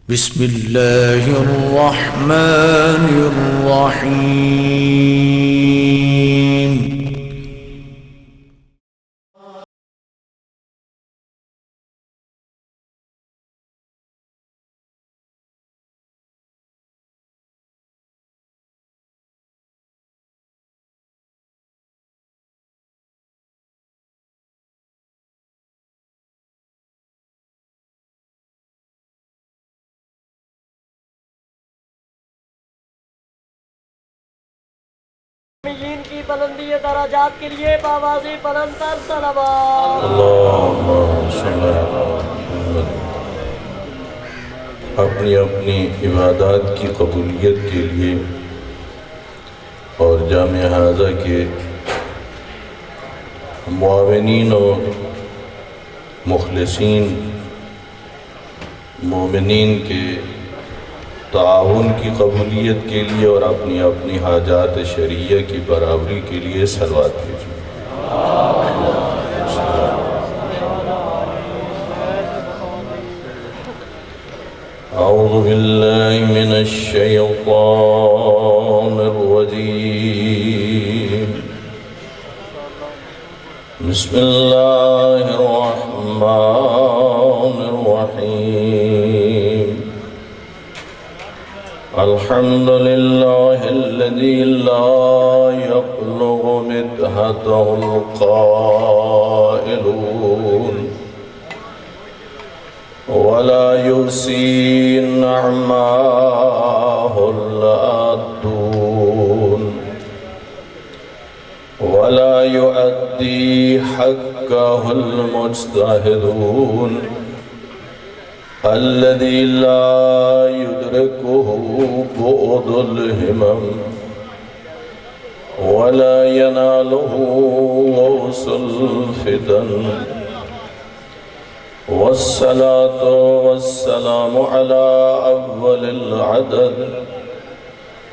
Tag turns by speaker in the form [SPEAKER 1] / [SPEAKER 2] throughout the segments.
[SPEAKER 1] بسم اللہ الرحمن الرحیم
[SPEAKER 2] کی بلندی درجات کے لیے باوازی بلندتر صلوات
[SPEAKER 3] اللہم صلی علی محمد۔ اپنی اپنی عبادات کی قبولیت کے لیے اور جامع ہاضہ کے معاونین اور مخلصین مومنین کے تعاون کی قبولیت کے لیے اور اپنی اپنی حاجات شرعیہ کی برابری کے لیے صلوات بھیجیں۔ اعوذ باللہ من الشیطان الرجیم، بسم اللہ الرحمن الرحیم۔ الحمد لله الذي لا يبلغ مدحته القائلون ولا يحصي نعماه العادون ولا يؤدي حقه المجتهدون الذي لا يدركه بعد الهمم ولا يناله غوص الفتن، والصلاة والسلام على أول العدد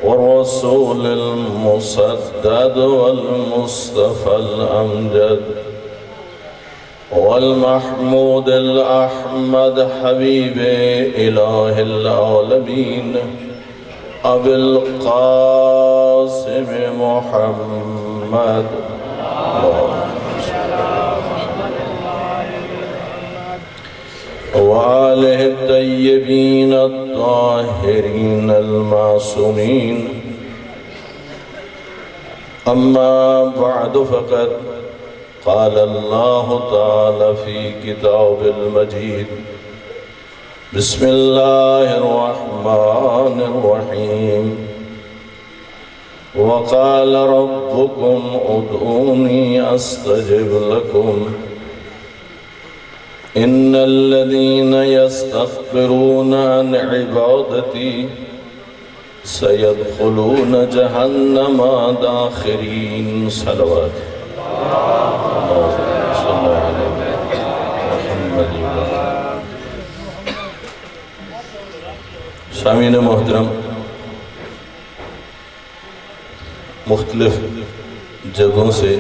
[SPEAKER 3] والرسول المسدد والمصطفى الأمجد والمحمود الأحمد حبيب إله العالمين أبي القاسم محمد وآله الطيبين الطاهرين المعصومين، أما بعد فقد قال الله تعالى في كتاب المجيد، بسم الله الرحمن الرحيم، وقال ربكم ادعوني أستجب لكم إن الذين يستكبرون عن عبادتي سيدخلون جهنم داخرين صلوات سامعین محترم، مختلف جگہوں سے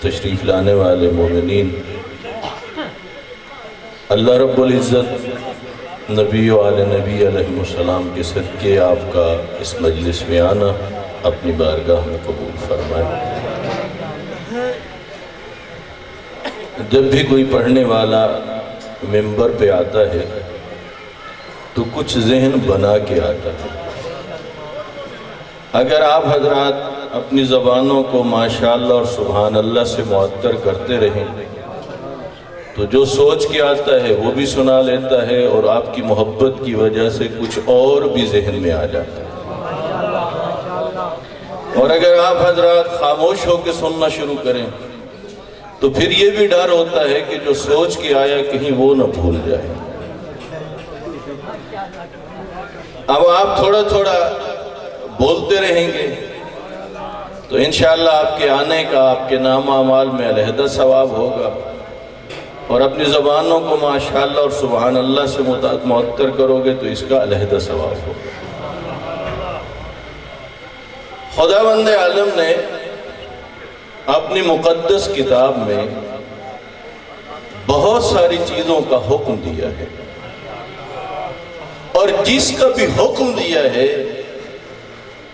[SPEAKER 3] تشریف لانے والے مومنین، اللہ رب العزت نبی و آل نبی علیہ السلام کے صدقے آپ کا اس مجلس میں آنا اپنی بارگاہ میں قبول فرمائے۔ جب بھی کوئی پڑھنے والا ممبر پہ آتا ہے تو کچھ ذہن بنا کے آتا ہے۔ اگر آپ حضرات اپنی زبانوں کو ماشاءاللہ اور سبحان اللہ سے معطر کرتے رہیں تو جو سوچ کے آتا ہے وہ بھی سنا لیتا ہے، اور آپ کی محبت کی وجہ سے کچھ اور بھی ذہن میں آ جاتا ہے۔ اور اگر آپ حضرات خاموش ہو کے سننا شروع کریں تو پھر یہ بھی ڈر ہوتا ہے کہ جو سوچ کے آیا کہیں وہ نہ بھول جائے۔ اب آپ تھوڑا تھوڑا بولتے رہیں گے تو انشاءاللہ آپ کے آنے کا آپ کے نام اعمال میں علیحدہ ثواب ہوگا، اور اپنی زبانوں کو ماشاءاللہ اور سبحان اللہ سے معطر کرو گے تو اس کا علیحدہ ثواب ہوگا۔ خداوند عالم نے اپنی مقدس کتاب میں بہت ساری چیزوں کا حکم دیا ہے، اور جس کا بھی حکم دیا ہے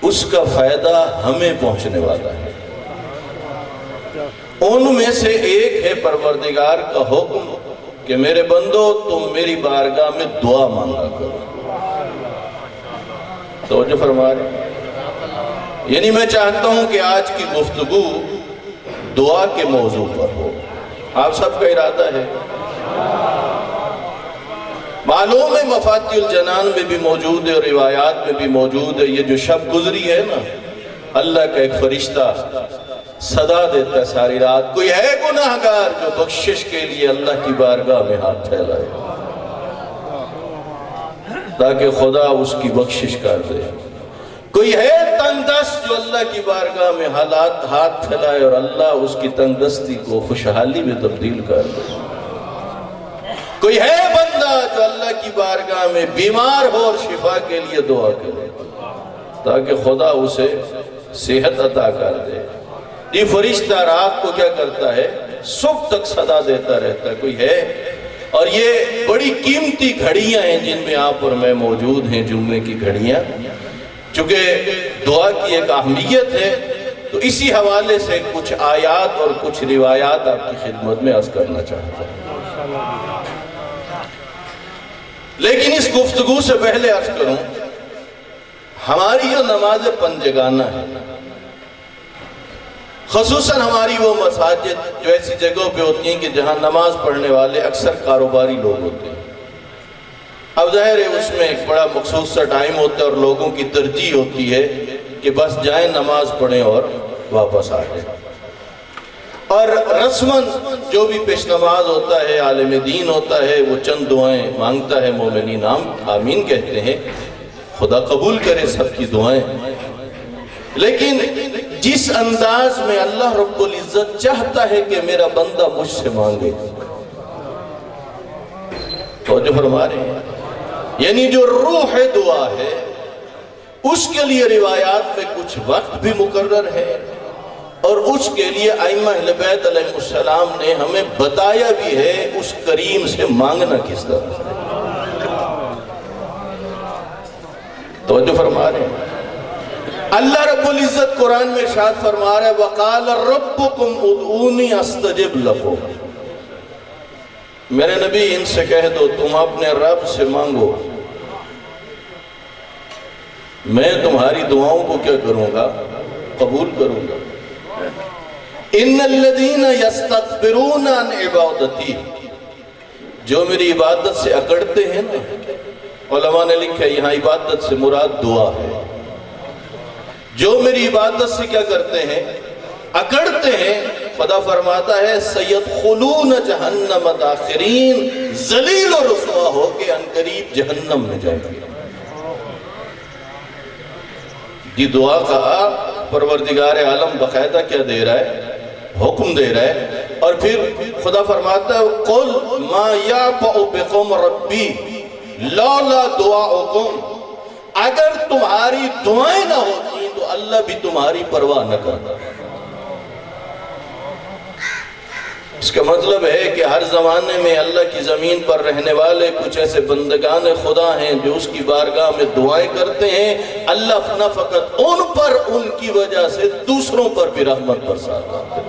[SPEAKER 3] اس کا فائدہ ہمیں پہنچنے والا ہے۔ ان میں سے ایک ہے پروردگار کا حکم کہ میرے بندو تم میری بارگاہ میں دعا مانگا کرو۔ توجہ فرما رہے ہیں؟ یعنی میں چاہتا ہوں کہ آج کی گفتگو دعا کے موضوع پر ہو۔ آپ سب کا ارادہ ہے؟ معلوم ہے مفاتیح الجنان میں بھی موجود ہے اور روایات میں بھی موجود ہے، یہ جو شب گزری ہے نا، اللہ کا ایک فرشتہ صدا دیتا ہے ساری رات، کوئی ہے گناہگار جو بخشش کے لیے اللہ کی بارگاہ میں ہاتھ پھیلائے تاکہ خدا اس کی بخشش کر دے۔ کوئی ہے تنگ دست جو اللہ کی بارگاہ میں ہاتھ پھیلائے اور اللہ اس کی تنگ دستی کو خوشحالی میں تبدیل کر دے۔ کوئی ہے بندہ جو اللہ کی بارگاہ میں بیمار ہو اور شفا کے لیے دعا کرے تاکہ خدا اسے صحت عطا کر دے۔ یہ فرشتہ رات کو کیا کرتا ہے؟ صبح تک صدا دیتا رہتا ہے۔ کوئی ہے؟ اور یہ بڑی قیمتی گھڑیاں ہیں جن میں آپ اور میں موجود ہیں، جمعے کی گھڑیاں، چونکہ دعا کی ایک اہمیت ہے تو اسی حوالے سے کچھ آیات اور کچھ روایات آپ کی خدمت میں عرض کرنا چاہتا ہوں۔ لیکن اس گفتگو سے پہلے عرض کروں، ہماری جو نماز پنجگانہ ہے، خصوصاً ہماری وہ مساجد جو ایسی جگہوں پہ ہوتی ہیں کہ جہاں نماز پڑھنے والے اکثر کاروباری لوگ ہوتے ہیں۔ اب ظاہر ہے اس میں ایک بڑا مخصوص سا ٹائم ہوتا ہے اور لوگوں کی ترجیح ہوتی ہے کہ بس جائیں نماز پڑھیں اور واپس آ جائیں، اور رسماً جو بھی پیش نماز ہوتا ہے، عالم دین ہوتا ہے، وہ چند دعائیں مانگتا ہے، مومنین آمین کہتے ہیں، خدا قبول کرے سب کی دعائیں۔ لیکن جس انداز میں اللہ رب العزت چاہتا ہے کہ میرا بندہ مجھ سے مانگے، توجہ فرما رہے ہیں، یعنی جو روح دعا ہے اس کے لیے روایات میں کچھ وقت بھی مقرر ہے اور اس کے لیے ائمہ اہل بیت علیہ السلام نے ہمیں بتایا بھی ہے اس کریم سے مانگنا کس طرح ہے۔ توجہ فرما رہے ہیں؟ اللہ رب العزت قرآن میں ارشاد فرما رہا ہے وَقَالَ رَبُّكُمْ اُدْعُونِي أَسْتَجِبْ لَكُمْ۔ میرے نبی ان سے کہہ دو تم اپنے رب سے مانگو، میں تمہاری دعاؤں کو کیا کروں گا؟ قبول کروں گا۔ إِنَّ الَّذِينَ يَسْتَكْبِرُونَ عَنْ عِبَادَتِي، جو میری عبادت سے اکڑتے ہیں نا، علماء نے لکھا ہے یہاں عبادت سے مراد دعا ہے، جو میری عبادت سے کیا کرتے ہیں؟ اکڑتے ہیں، خدا فرماتا ہے سَيَدْخُلُونَ جَهَنَّمَ دَاخِرِينَ، ذلیل و رسوا ہو کے انقریب جہنم میں جائیں گے۔ یہ دعا کا پروردگار عالم باقاعدہ کیا دے رہا ہے؟ حکم دے رہا ہے، اور پھر خدا فرماتا ہے قُلْ مَا يَعْبَعُ بِكُمْ رَبِّي لَوْلَا دُعَاؤُكُمْ، اگر تمہاری دعائیں نہ ہوتی تو اللہ بھی تمہاری پرواہ نہ کرتا۔ اس کا مطلب ہے کہ ہر زمانے میں اللہ کی زمین پر رہنے والے کچھ ایسے بندگان خدا ہیں جو اس کی بارگاہ میں دعائیں کرتے ہیں، اللہ نہ فقط ان پر ان کی وجہ سے دوسروں پر بھی رحمت برساتا ہے۔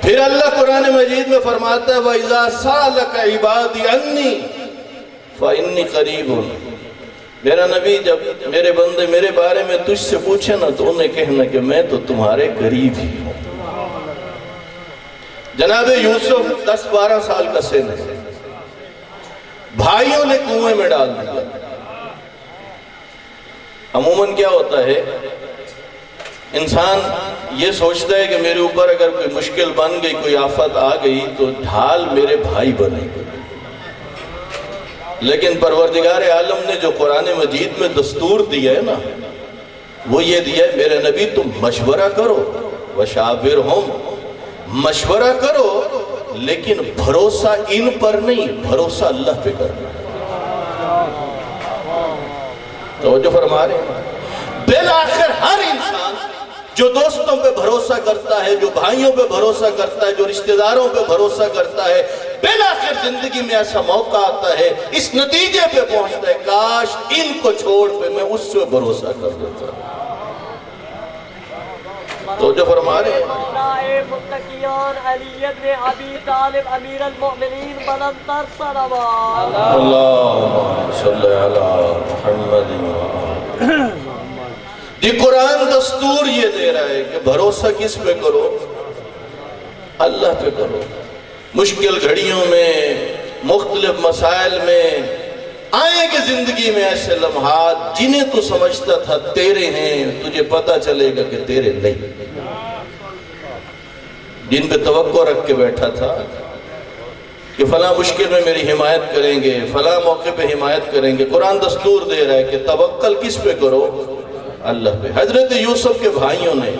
[SPEAKER 3] پھر اللہ قرآن مجید میں فرماتا ہے وَإِذَا سَأَلَكَ عِبَادِي عَنِّي فَإِنِّي قَرِيبٌ۔ میرا نبی جب میرے بندے میرے بارے میں تجھ سے پوچھے نا تو انہیں کہنا کہ میں تو تمہارے قریب ہی ہوں۔ جناب یوسف 10-12 سال کا سن ہے، بھائیوں نے کنویں میں ڈال دیا۔ عموماً کیا ہوتا ہے، انسان یہ سوچتا ہے کہ میرے اوپر اگر کوئی مشکل بن گئی، کوئی آفت آ گئی تو ڈھال میرے بھائی بنے گا، لیکن پروردگار عالم نے جو قرآن مجید میں دستور دیا ہے نا، وہ یہ دیا ہے میرے نبی تم مشورہ کرو، وشاورہم، مشورہ کرو، لیکن بھروسہ ان پر نہیں، بھروسہ اللہ پہ کرنا۔ توجہ فرما رہے ہیں؟ بالآخر ہر انسان جو دوستوں پہ بھروسہ کرتا ہے، جو بھائیوں پہ بھروسہ کرتا ہے، جو رشتہ داروں پہ بھروسہ کرتا ہے، بالآخر زندگی میں ایسا موقع آتا ہے، اس نتیجے پہ پہنچتا ہے کاش ان کو چھوڑ پہ میں اس سے بھروسہ کر دیتا۔ تو جو فرما رہے ہیں
[SPEAKER 2] مولا متقیان علی ابن ابی طالب امیر المؤمنین بلند تر صلوات۔
[SPEAKER 3] اللہم صلی علی محمد۔ یہ قرآن دستور یہ دے رہا ہے کہ بھروسہ کس پہ کرو؟ اللہ پہ کرو۔ مشکل گھڑیوں میں، مختلف مسائل میں آئیں گے زندگی میں ایسے لمحات جنہیں تو سمجھتا تھا تیرے ہیں، تجھے پتہ چلے گا کہ تیرے نہیں، جن پہ توقع رکھ کے بیٹھا تھا کہ فلاں مشکل میں میری حمایت کریں گے، فلاں موقع پہ حمایت کریں گے، قرآن دستور دے رہا ہے کہ توکل کس پہ کرو؟ اللہ پہ۔ حضرت یوسف کے بھائیوں نے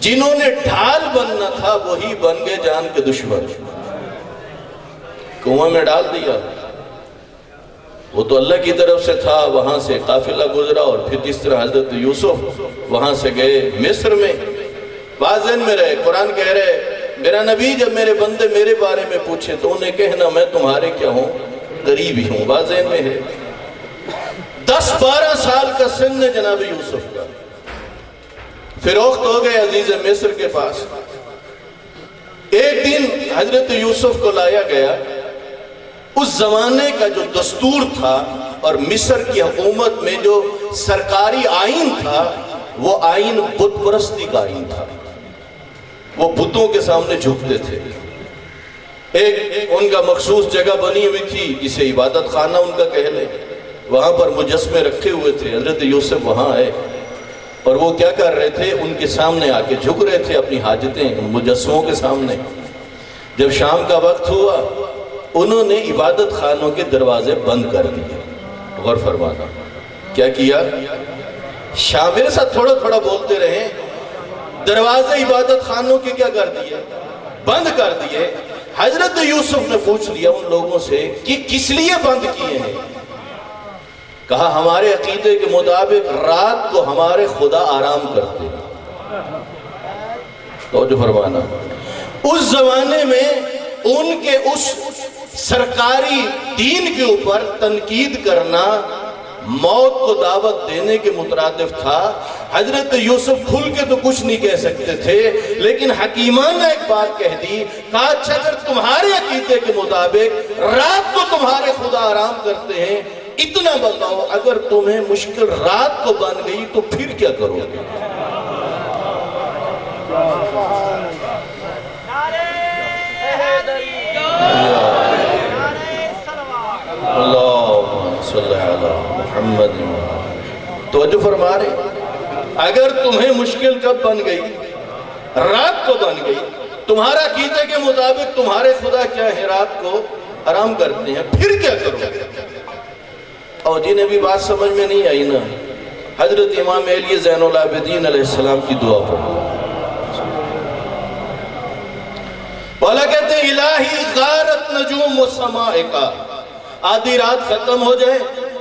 [SPEAKER 3] جنہوں نے ڈھال بننا تھا وہی بن گئے جان کے دشمن، کنویں میں ڈال دیا۔ وہ تو اللہ کی طرف سے تھا، وہاں سے قافلہ گزرا اور پھر جس طرح حضرت یوسف وہاں سے گئے مصر میں، بازن میں رہے۔ قرآن کہہ رہے میرا نبی جب میرے بندے میرے بارے میں پوچھے تو انہیں کہنا میں تمہارے کیا ہوں؟ قریبی ہوں۔ بازن میں ہے 10-12 سال کا سن ہے جناب یوسف کا، فروخت ہو گئے عزیز مصر کے پاس۔ ایک دن حضرت یوسف کو لایا گیا، اس زمانے کا جو دستور تھا اور مصر کی حکومت میں جو سرکاری آئین تھا وہ آئین بت پرستی کا آئین تھا، وہ بتوں کے سامنے جھکتے تھے۔ ایک ان کا مخصوص جگہ بنی ہوئی تھی جسے عبادت خانہ ان کا کہہ لیں، وہاں پر مجسمے رکھے ہوئے تھے۔ حضرت یوسف وہاں آئے اور وہ کیا کر رہے تھے؟ ان کے سامنے آ کے جھک رہے تھے اپنی حاجتیں مجسموں کے سامنے۔ جب شام کا وقت ہوا انہوں نے عبادت خانوں کے دروازے بند کر دیے۔ غور فرمانا کیا کیا؟ شام میرے ساتھ تھوڑا تھوڑا بولتے رہیں۔ دروازے عبادت خانوں کے کیا کر دیے؟ بند کر دیے۔ حضرت یوسف نے پوچھ لیا ان لوگوں سے کہ کس لیے بند کیے ہیں؟ کہا ہمارے عقیدے کے مطابق رات کو ہمارے خدا آرام کرتے ہیں۔ توجہ فرمانا، اس زمانے میں ان کے اس سرکاری دین کے اوپر تنقید کرنا موت کو دعوت دینے کے مترادف تھا۔ حضرت یوسف کھل کے تو کچھ نہیں کہہ سکتے تھے، لیکن حکیمانہ ایک بات کہہ دی، کہا اچھا اگر تمہارے عقیدے کے مطابق رات کو تمہارے خدا آرام کرتے ہیں، اتنا بتاؤ اگر تمہیں مشکل رات کو بن گئی تو پھر کیا کرو گے؟ اللہم صلی علی محمد۔ توجہ فرما رہے اگر تمہیں مشکل کب بن گئی؟ رات کو بن گئی۔ تمہارا عقیدے کے مطابق تمہارے خدا کیا ہے؟ رات کو آرام کرتے ہیں، پھر کیا کرو گے؟ اور جنہیں بھی بات سمجھ میں نہیں آئی نا، حضرت امام علی زین العابدین علیہ السلام کی دعا پڑھو۔ بولا کہتے ہیں الہی غارت نجوم و سمائکا، آدھی رات ختم ہو جائے،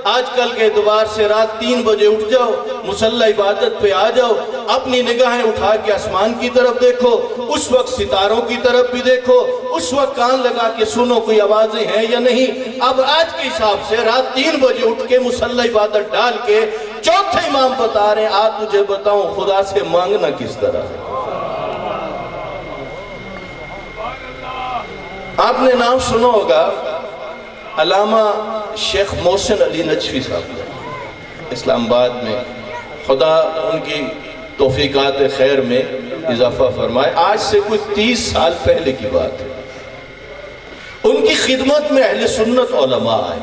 [SPEAKER 3] آج کل کے اعتبار سے رات 3 بجے اٹھ جاؤ، مصلی عبادت پہ آ جاؤ، اپنی نگاہیں اٹھا کے آسمان کی طرف دیکھو، اس وقت ستاروں کی طرف بھی دیکھو، اس وقت کان لگا کے سنو کوئی آوازیں ہیں یا نہیں۔ اب آج کے حساب سے رات 3 بجے اٹھ کے مصلی عبادت ڈال کے چوتھے امام بتا رہے ہیں آج تجھے بتاؤں خدا سے مانگنا کس طرح ہے۔ آپ نے نام سنا ہوگا علامہ شیخ محسن علی نجفی صاحب، اسلام آباد میں، خدا ان کی توفیقات خیر میں اضافہ فرمائے۔ آج سے کوئی 30 سال پہلے کی بات ہے، ان کی خدمت میں اہل سنت علماء آئے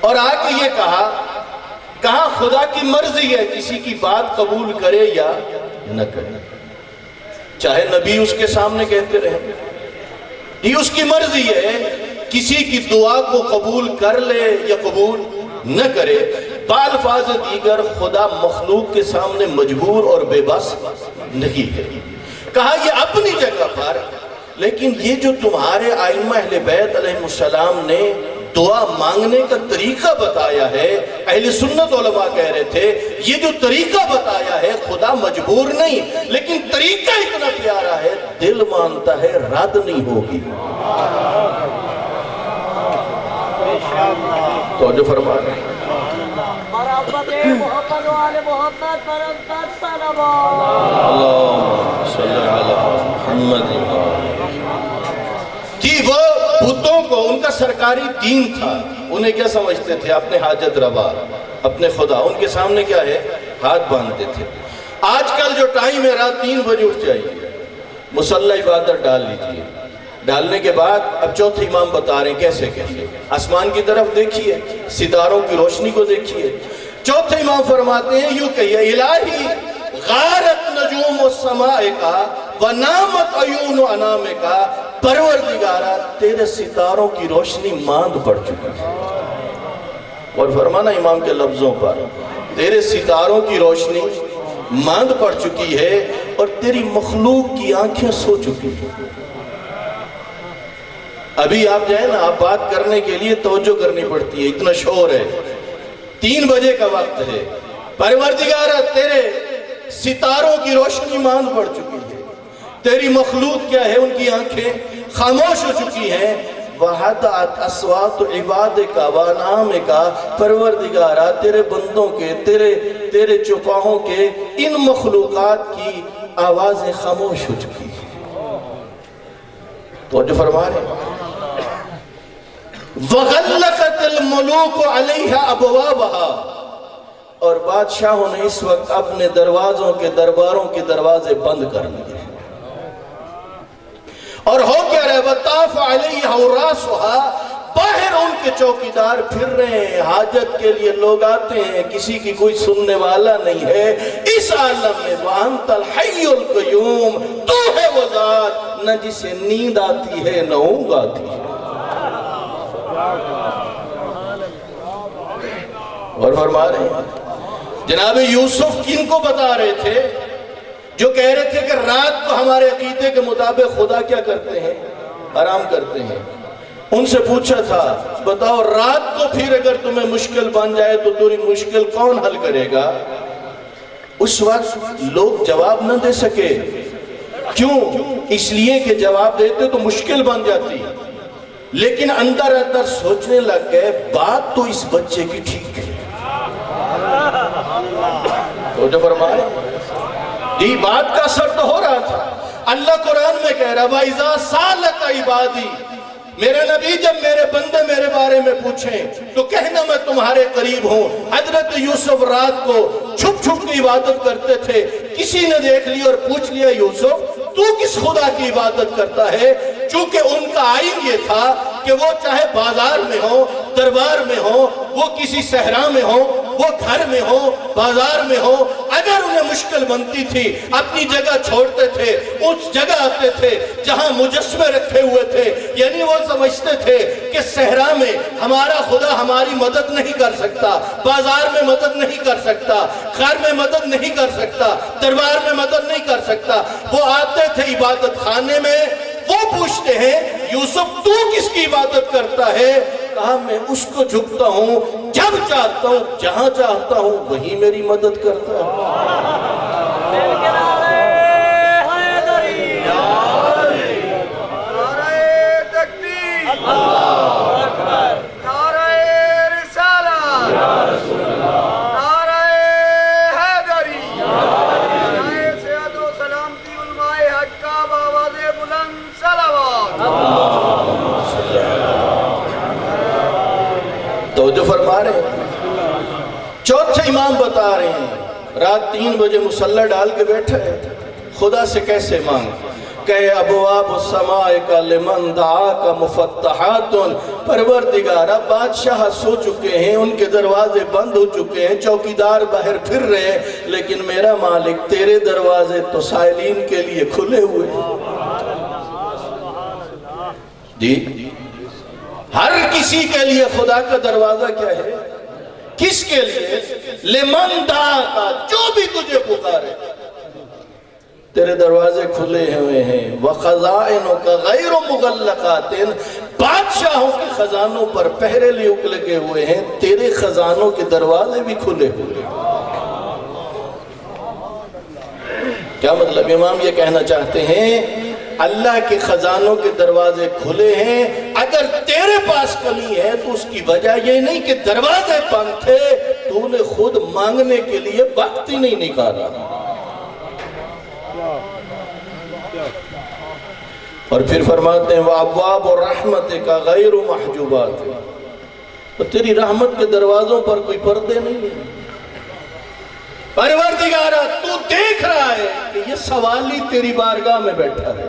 [SPEAKER 3] اور آگے یہ کہا خدا کی مرضی ہے کسی کی بات قبول کرے یا نہ کرے، چاہے نبی اس کے سامنے کہتے رہے، یہ اس کی مرضی ہے کسی کی دعا کو قبول کر لے یا قبول نہ کرے۔ بالفاظ دیگر خدا مخلوق کے سامنے مجبور اور بے بس نہیں ہے۔ کہا یہ اپنی جگہ پر، لیکن یہ جو تمہارے ائمہ اہل بیت علیہ السلام نے دعا مانگنے کا طریقہ بتایا ہے. اہل سنت علماء کہہ رہے تھے یہ جو طریقہ بتایا ہے خدا مجبور نہیں، لیکن طریقہ اتنا پیارا ہے دل مانتا ہے رد نہیں ہوگی. تو جو فرما رہے ہیں
[SPEAKER 2] محبت محمد و آل محمد برمتر صلوات.
[SPEAKER 3] اللہم صلی علی محمد. کہ وہ بتوں کو ان کا سرکاری دین تھا، انہیں کیا سمجھتے تھے؟ اپنے حاجت روا، اپنے خدا، ان کے سامنے کیا ہے؟ ہاتھ باندھتے تھے. آج کل جو ٹائم ہے رات 3 بجے اٹھ جائیے، مصلی عبادت ڈال لیجیے، ڈالنے کے بعد اب چوتھے امام بتا رہے ہیں کیسے کیسے. آسمان کی طرف دیکھیے، ستاروں کی روشنی کو دیکھیے. چوتھے امام فرماتے ہیں یوں کہیے الہی غارت نجوم السماء کا ونامت عیون انام کا، پروردگارہ تیرے ستاروں کی روشنی ماند پڑ چکی ہے. اور فرمانا امام کے لفظوں پر تیرے ستاروں کی روشنی ماند پڑ چکی ہے اور تیری مخلوق کی آنکھیں سو چکی ہیں. ابھی آپ جائیں نا، آپ بات کرنے کے لیے توجہ کرنی پڑتی ہے، اتنا شور ہے. 3 بجے کا وقت ہے. پروردگارہ تیرے ستاروں کی روشنی ماند پڑ چکی ہے، تیری مخلوق کیا ہے؟ ان کی آنکھیں خاموش ہو چکی ہیں. وَحَدَعَتْ أَصْوَاتُ عِبَادِكَ وَأَنَامِكَ، پروردگارہ تیرے بندوں کے، تیرے چوپاہوں کے ان مخلوقات کی آوازیں خاموش ہو چکی ہیں. تو جو فرما رہے ہیں وَغَلَّقَتِ الْمُلُوكُ عَلَيْهَا أَبْوَابَهَا، اور بادشاہوں نے اس وقت اپنے دروازوں کے درباروں کے دروازے بند کر لیے. اور ہو کیا رہے وَطَافَ عَلَيْهَا وَرَاسُهَا، باہر ان کے چوکیدار پھر رہے ہیں، حاجت کے لیے لوگ آتے ہیں، کسی کی کوئی سننے والا نہیں ہے. اس عالم میں وَأَنْتَ الْحَيُّ الْقَيُّومُ، تو ہے وہ ذات نہ جسے نیند آتی ہے نہ اونگ آتی ہے. اور فرما رہے ہیں جناب یوسف کن کو بتا رہے تھے؟ جو کہہ رہے تھے کہ رات کو ہمارے عقیدے کے مطابق خدا کیا کرتے ہیں؟ آرام کرتے ہیں. ان سے پوچھا تھا بتاؤ رات کو پھر اگر تمہیں مشکل بن جائے تو تیری مشکل کون حل کرے گا؟ اس وقت لوگ جواب نہ دے سکے. کیوں؟ اس لیے کہ جواب دیتے تو مشکل بن جاتی، لیکن اندر اندر سوچنے لگ گئے بات تو اس بچے کی ٹھیک ہے. تو جو فرمائے جی بات کا اثر تو ہو رہا تھا. اللہ قرآن میں کہہ رہا وَإِذَا سَأَلَكَ عِبَادِي، میرے نبی جب میرے بندے میرے بارے میں پوچھیں تو کہنا میں تمہارے قریب ہوں. حضرت یوسف رات کو چھپ چھپ کی عبادت کرتے تھے. کسی نے دیکھ لی اور پوچھ لیا یوسف تو کس خدا کی عبادت کرتا ہے؟ چونکہ ان کا آئین یہ تھا کہ وہ چاہے بازار میں ہو، دربار میں ہو، وہ کسی صحرا میں ہو، وہ گھر میں ہو، بازار میں ہو، اگر انہیں مشکل بنتی تھی اپنی جگہ چھوڑتے تھے، اس جگہ آتے تھے جہاں مجسمے رکھے ہوئے تھے. یعنی وہ سمجھتے تھے کہ صحرا میں ہمارا خدا ہماری مدد نہیں کر سکتا، بازار میں مدد نہیں کر سکتا، گھر میں مدد نہیں کر سکتا، دربار میں مدد نہیں کر سکتا. وہ آتے تھے عبادت خانے میں، وہ پوچھتے ہیں یوسف تو کس کی عبادت کرتا ہے؟ کہا میں اس کو جھکتا ہوں، جب چاہتا ہوں جہاں چاہتا ہوں وہی میری مدد کرتا ہے. تو جو فرما رہے ہیں چوتھے امام بتا رہے ہیں رات 3 بجے مصلی ڈال کے بیٹھا ہے. خدا سے کیسے مانگ؟ کہ ابواب السماء کا لمن دعاک مفتحات، پروردگارہ بادشاہ سو چکے ہیں، ان کے دروازے بند ہو چکے ہیں، چوکیدار باہر پھر رہے ہیں، لیکن میرا مالک تیرے دروازے تو سائلین کے لیے کھلے ہوئے ہیں. جی ہر کسی کے لیے خدا کا دروازہ کیا ہے؟ کس کے لیے؟ لمن دعاک، جو بھی تجھے پکارے. تیرے دروازے کھلے ہوئے ہیں وَخَزَائِنُكَ غَيْرُ مُغَلَّقَاتٍ بادشاہوں کے خزانوں پر پہرے لگے ہوئے ہیں، تیرے خزانوں کے دروازے بھی کھلے ہوئے ہیں۔ کیا مطلب؟ امام یہ کہنا چاہتے ہیں اللہ کے خزانوں کے دروازے کھلے ہیں، اگر تیرے پاس کمی ہے تو اس کی وجہ یہ نہیں کہ دروازے بند تھے، تو نے خود مانگنے کے لیے وقت ہی نہیں نکالا۔ اور پھر فرماتے ہیں وَأَبْوَابُ رَحْمَتِكَ غَيْرُ مَحْجُوبَاتٍ، اور تیری رحمت کے دروازوں پر کوئی پردے نہیں ہیں۔ پروردگارہ تو دیکھ رہا ہے کہ یہ سوالی تیری بارگاہ میں بیٹھا ہے،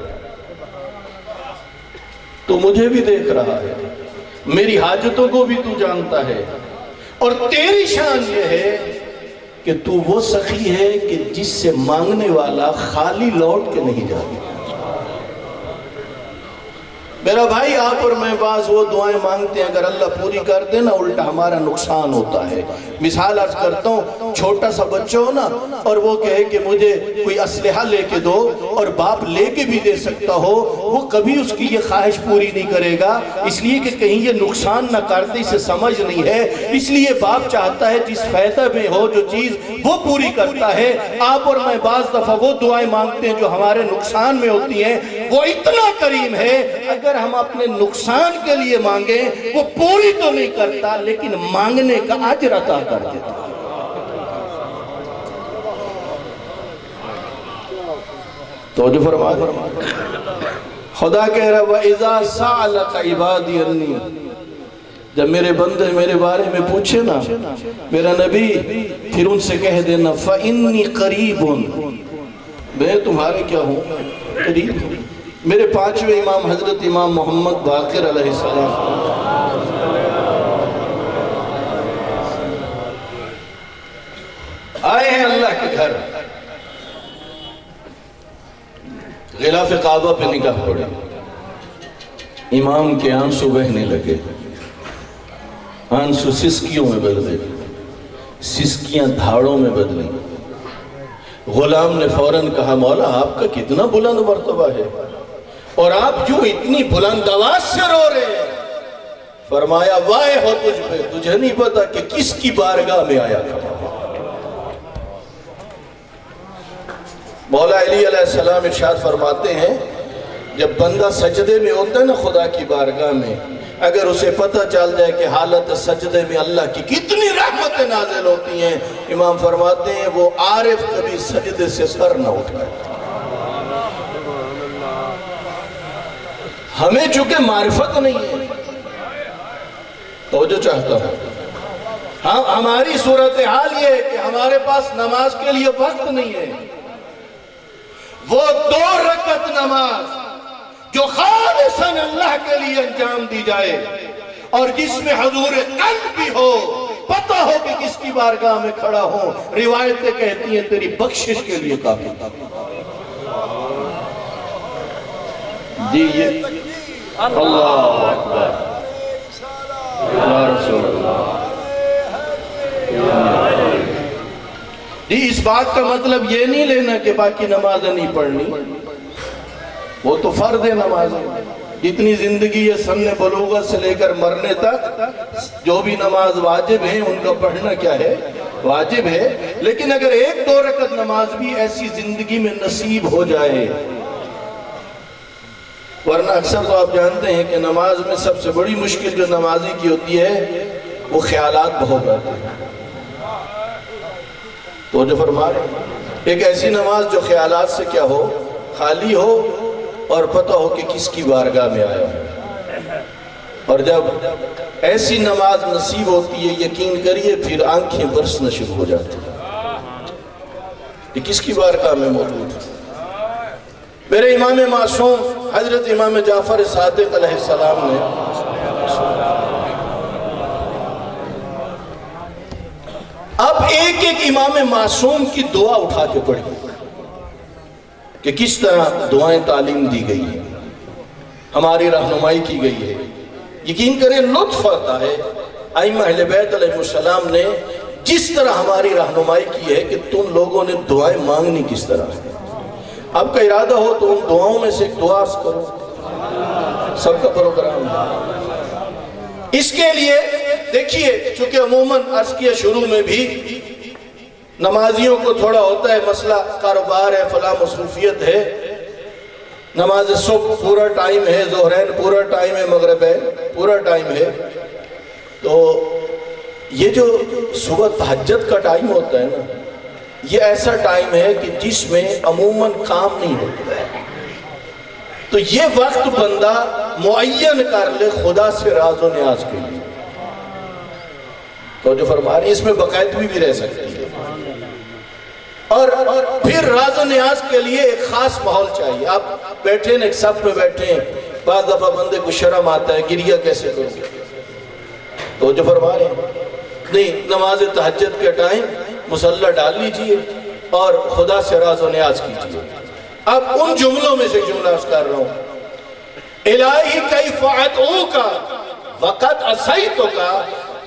[SPEAKER 3] تو مجھے بھی دیکھ رہا ہے، میری حاجتوں کو بھی تو جانتا ہے، اور تیری شان یہ ہے کہ تو وہ سخی ہے کہ جس سے مانگنے والا خالی لوٹ کے نہیں جاتا۔ میرا بھائی آپ اور میں بعض وہ دعائیں مانگتے ہیں، اگر اللہ پوری کر دے نا الٹا ہمارا نقصان ہوتا ہے۔ مثال عرض کرتا ہوں، چھوٹا سا بچہ ہو نا اور وہ کہے کہ مجھے کوئی اسلحہ لے کے دو، اور باپ لے کے بھی دے سکتا ہو، وہ کبھی اس کی یہ خواہش پوری نہیں کرے گا، اس لیے کہ کہیں یہ نقصان نہ کرتے، اسے سمجھ نہیں ہے، اس لیے باپ چاہتا ہے جس فائدہ میں ہو جو چیز وہ پوری کرتا ہے۔ آپ اور میں بعض دفعہ وہ دعائیں مانگتے ہیں جو ہمارے نقصان میں ہوتی ہیں، وہ اتنا کریم ہے اگر ہم اپنے نقصان کے لیے مانگیں وہ پوری تو نہیں کرتا لیکن مانگنے کا اجر عطا کر دیتا۔ توجہ فرما، خدا کہہ رہا وَإِذَا سَأَلَكَ عِبَادِي عَنِّي، جب میرے بندے میرے بارے میں پوچھے نا میرا نبی، پھر ان سے کہہ دینا فَإِنِّي قَرِيبٌ، میں تمہارے کیا ہوں؟ قریب ہوں۔ میرے پانچویں امام حضرت امام محمد باقر علیہ السلام آئے ہیں اللہ کے گھر، غلاف کعبہ پہ نگاہ پڑی، امام کے آنسو بہنے لگے، آنسو سسکیوں میں بدلے، سسکیاں دھاڑوں میں بدلیں۔ غلام نے فوراً کہا مولا آپ کا کتنا بلند مرتبہ ہے اور آپ کیوں اتنی بلند آواز سے رو رہے ہیں؟ فرمایا وائے ہو تجھ پہ، تجھے نہیں پتا کہ کس کی بارگاہ میں آیا تھا۔ مولا علی علیہ السلام ارشاد فرماتے ہیں جب بندہ سجدے میں ہوتا ہے نا خدا کی بارگاہ میں، اگر اسے پتہ چل جائے کہ حالت سجدے میں اللہ کی کتنی رحمتیں نازل ہوتی ہیں، امام فرماتے ہیں وہ عارف کبھی سجدے سے سر نہ اٹھائے۔ ہمیں چونکہ معرفت نہیں ہے، توجہ چاہتا ہوں، ہماری صورتحال یہ ہے کہ ہمارے پاس نماز کے لیے وقت نہیں ہے۔ وہ 2 رکعت نماز جو خالصاً اللہ کے لیے انجام دی جائے اور جس میں حضور قلب بھی ہو، پتہ ہو کہ کس کی بارگاہ میں کھڑا ہو، روایتیں کہتی ہیں تیری بخشش کے لیے کافی۔ جی یہ اللہ اکبر یا رسول اللہ۔ جی اس بات کا مطلب یہ نہیں لینا کہ باقی نمازیں نہیں پڑھنی، وہ تو فرض ہے نماز، جتنی زندگی ہے سن بلوغت سے لے کر مرنے تک جو بھی نماز واجب ہیں ان کا پڑھنا کیا ہے؟ واجب ہے۔ لیکن اگر 1-2 رکعت نماز بھی ایسی زندگی میں نصیب ہو جائے، ورنہ اکثر تو آپ جانتے ہیں کہ نماز میں سب سے بڑی مشکل جو نمازی کی ہوتی ہے وہ خیالات بہت آتے ہیں۔ تو جو فرما رہے ہیں ایک ایسی نماز جو خیالات سے کیا ہو؟ خالی ہو اور پتہ ہو کہ کس کی بارگاہ میں آیا ہو۔ اور جب ایسی نماز نصیب ہوتی ہے یقین کریے پھر آنکھیں برسنا شروع ہو جاتی ہیں کہ کس کی بارگاہ میں موجود ہے۔ میرے امام معصوم حضرت امام جعفر صادق علیہ السلام نے اب ایک امام معصوم کی دعا اٹھا کے پڑھی کہ کس طرح دعائیں تعلیم دی گئی ہے، ہماری رہنمائی کی گئی ہے۔ یقین کریں لطف آتا ہے ائمہ اہل بیت علیہ السلام نے جس طرح ہماری رہنمائی کی ہے کہ تم لوگوں نے دعائیں مانگنی کس طرح ہے۔ آپ کا ارادہ ہو تو ان دعاؤں میں سے ایک دعا کرو، سب کا پروگرام ہے۔ اس کے لیے دیکھیے، چونکہ عموماً عرض کیا شروع میں بھی نمازیوں کو تھوڑا ہوتا ہے مسئلہ، کاروبار ہے، فلاں مصروفیت ہے، نماز صبح پورا ٹائم ہے، ظہرین پورا ٹائم ہے، مغربین پورا ٹائم ہے۔ تو یہ جو صبح تہجد کا ٹائم ہوتا ہے نا، یہ ایسا ٹائم ہے کہ جس میں عموماً کام نہیں ہوتا، تو یہ وقت بندہ معین کر لے خدا سے راز و نیاز کے لیے، تو جو فرما رہے ہیں اس میں باقاعدگی بھی رہ سکتی ہے، اور پھر راز و نیاز کے لیے ایک خاص ماحول چاہیے۔ آپ بیٹھے ہیں ایک صف میں بیٹھے ہیں، بعض دفعہ بندے کو شرم آتا ہے، گریہ کیسے کروں، تو جو فرما رہے ہیں نہیں، نماز تہجد کے ٹائم مصلی ڈال لیجئے اور خدا سے راز و نیاز کیجئے۔ اب ان جملوں میں سے جملہ عرض کر رہا ہوں، الہی کیف ادعوک وقد عصیتک،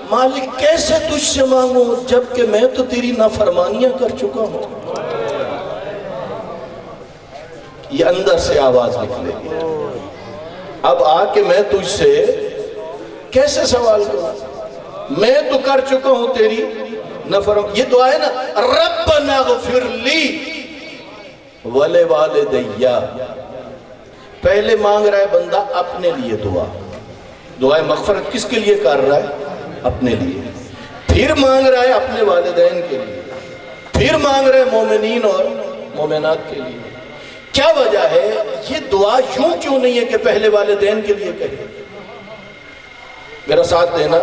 [SPEAKER 3] مالک کیسے تجھ سے مانگوں جبکہ میں تو تیری نافرمانیاں کر چکا ہوں۔ یہ اندر سے آواز نکلے گی، اب آ کے میں تجھ سے کیسے سوال کروں، میں تو کر چکا ہوں تیری نافرمانی۔ یہ دعا ہے نا، ربنا اغفر لی ولوالدی، پہلے مانگ رہا ہے بندہ اپنے لیے دعائے مغفرت کس کے لیے کر رہا ہے؟ اپنے لیے، پھر مانگ رہا ہے اپنے والدین کے لیے، پھر مانگ رہا ہے مومنین اور مومنات کے لیے۔ کیا وجہ ہے؟ یہ دعا یوں کیوں نہیں ہے کہ پہلے والدین کے لیے کہے؟ میرا ساتھ دینا،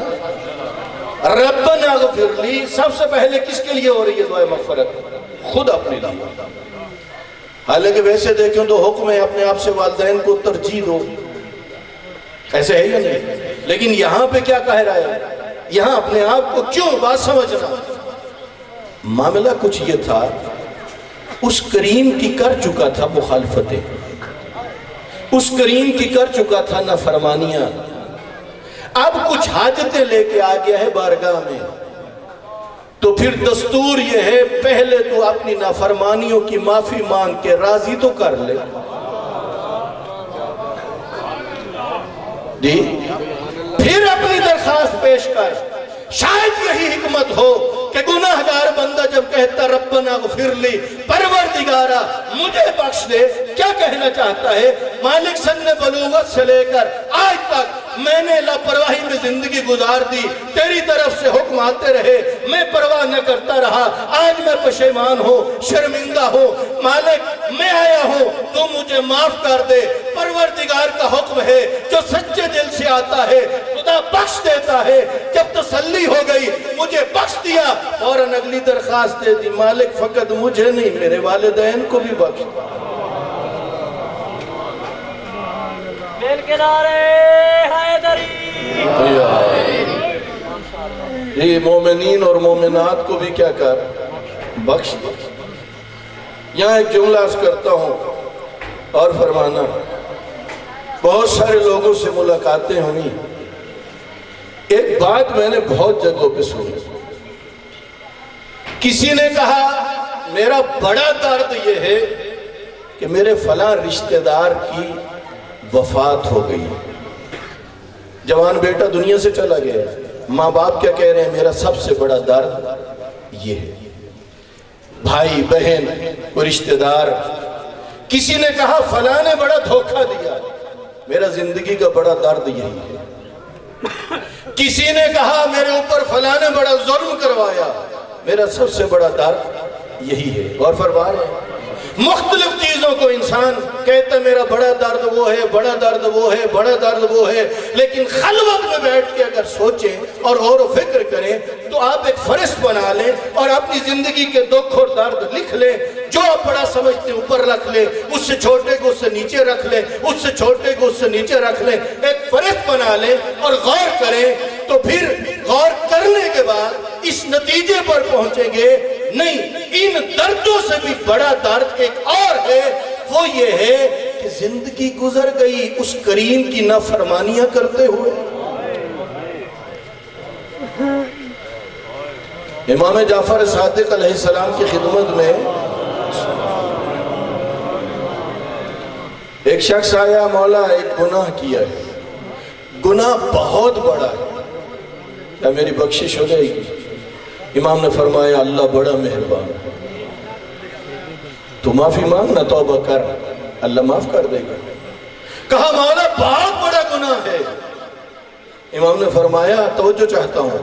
[SPEAKER 3] ربنا اغفر لی سب سے پہلے کس کے لیے ہو رہی ہے دعائے مغفرت؟ خود اپنے لیے۔ حالانکہ ویسے دیکھیں تو حکم ہے اپنے آپ سے والدین کو ترجیح دو، ایسے ہے یا نہیں؟ لیکن یہاں پہ کیا کہہ رہا ہے؟ یہاں اپنے آپ کو کیوں بات سمجھنا؟ معاملہ کچھ یہ تھا، اس کریم کی کر چکا تھا مخالفتیں، اس کریم کی کر چکا تھا نافرمانیاں، اب کچھ حاجتیں لے کے آ گیا ہے بارگاہ میں، تو پھر دستور یہ ہے پہلے تو اپنی نافرمانیوں کی معافی مانگ کے راضی تو کر لے جی، پھر اپنی درخواست پیش کر۔ شاید یہی حکمت ہو کہ گناہگار بندہ جب کہتا ربنا اغفر لی، پروردگارا مجھے بخش دے، کیا کہنا چاہتا ہے؟ مالک سن بلوغت سے لے کر آج تک میں نے لاپرواہی میں زندگی گزار دی، تیری طرف سے حکم آتے رہے، میں پرواہ نہ کرتا رہا، آج میں پشیمان ہوں، شرمندہ ہوں، مالک میں آیا ہوں تو مجھے معاف کر دے۔ پروردگار کا حکم ہے جو سچے دل سے آتا ہے خدا بخش دیتا ہے۔ جب تسلی ہو گئی مجھے بخش دیا، فوراً اگلی درخواست دے دی، مالک فقط مجھے نہیں میرے والدین کو بھی بخش دے۔
[SPEAKER 2] مل کنارے حیدری،
[SPEAKER 3] یہ مومنین اور مومنات کو بھی کیا کر؟ بخش دے۔ یہاں ایک جملہ عرض کرتا ہوں اور فرمانا، بہت سارے لوگوں سے ملاقاتیں ہوئی، ایک بات میں نے بہت جگہوں پہ سنی، کسی نے کہا میرا بڑا درد یہ ہے کہ میرے فلاں رشتہ دار کی وفات ہو گئی، جوان بیٹا دنیا سے چلا گیا، ماں باپ کیا کہہ رہے ہیں؟ میرا سب سے بڑا درد یہ ہے، بھائی بہن کوئی رشتہ دار۔ کسی نے کہا فلاں نے بڑا دھوکہ دیا، میرا زندگی کا بڑا درد یہی ہے۔ کسی نے کہا میرے اوپر فلاں نے بڑا ظلم کروایا، میرا سب سے بڑا درد یہی ہے۔ اور فرما رہے ہیں مختلف چیزوں کو انسان کہتا ہے میرا بڑا درد وہ ہے، بڑا درد وہ ہے، بڑا درد وہ ہے، لیکن خلوت میں بیٹھ کے اگر سوچیں اور غور و فکر کریں تو آپ ایک فہرست بنا لیں اور اپنی زندگی کے دکھ اور درد لکھ لیں، جو آپ بڑا سمجھتے ہیں اوپر رکھ لیں، اس سے چھوٹے کو اس سے نیچے رکھ لیں، اس سے چھوٹے کو اس سے نیچے رکھ لیں، ایک فہرست بنا لیں اور غور کریں، تو پھر غور کرنے کے بعد اس نتیجے پر پہنچیں گے نہیں، ان دردوں سے بھی بڑا درد ایک اور ہے، وہ یہ ہے کہ زندگی گزر گئی اس کریم کی نافرمانیاں کرتے ہوئے۔ امام جعفر صادق علیہ السلام کی خدمت میں ایک شخص آیا، مولا ایک گناہ کیا ہے، گناہ بہت بڑا ہے، کیا میری بخشش ہو جائے گی؟ امام نے فرمایا اللہ بڑا مہربان، تو معافی مانگ نہ، توبہ کر، اللہ معاف کر دے گا۔ کہا مولا بہت بڑا گناہ ہے۔ امام نے فرمایا توجہ چاہتا ہوں،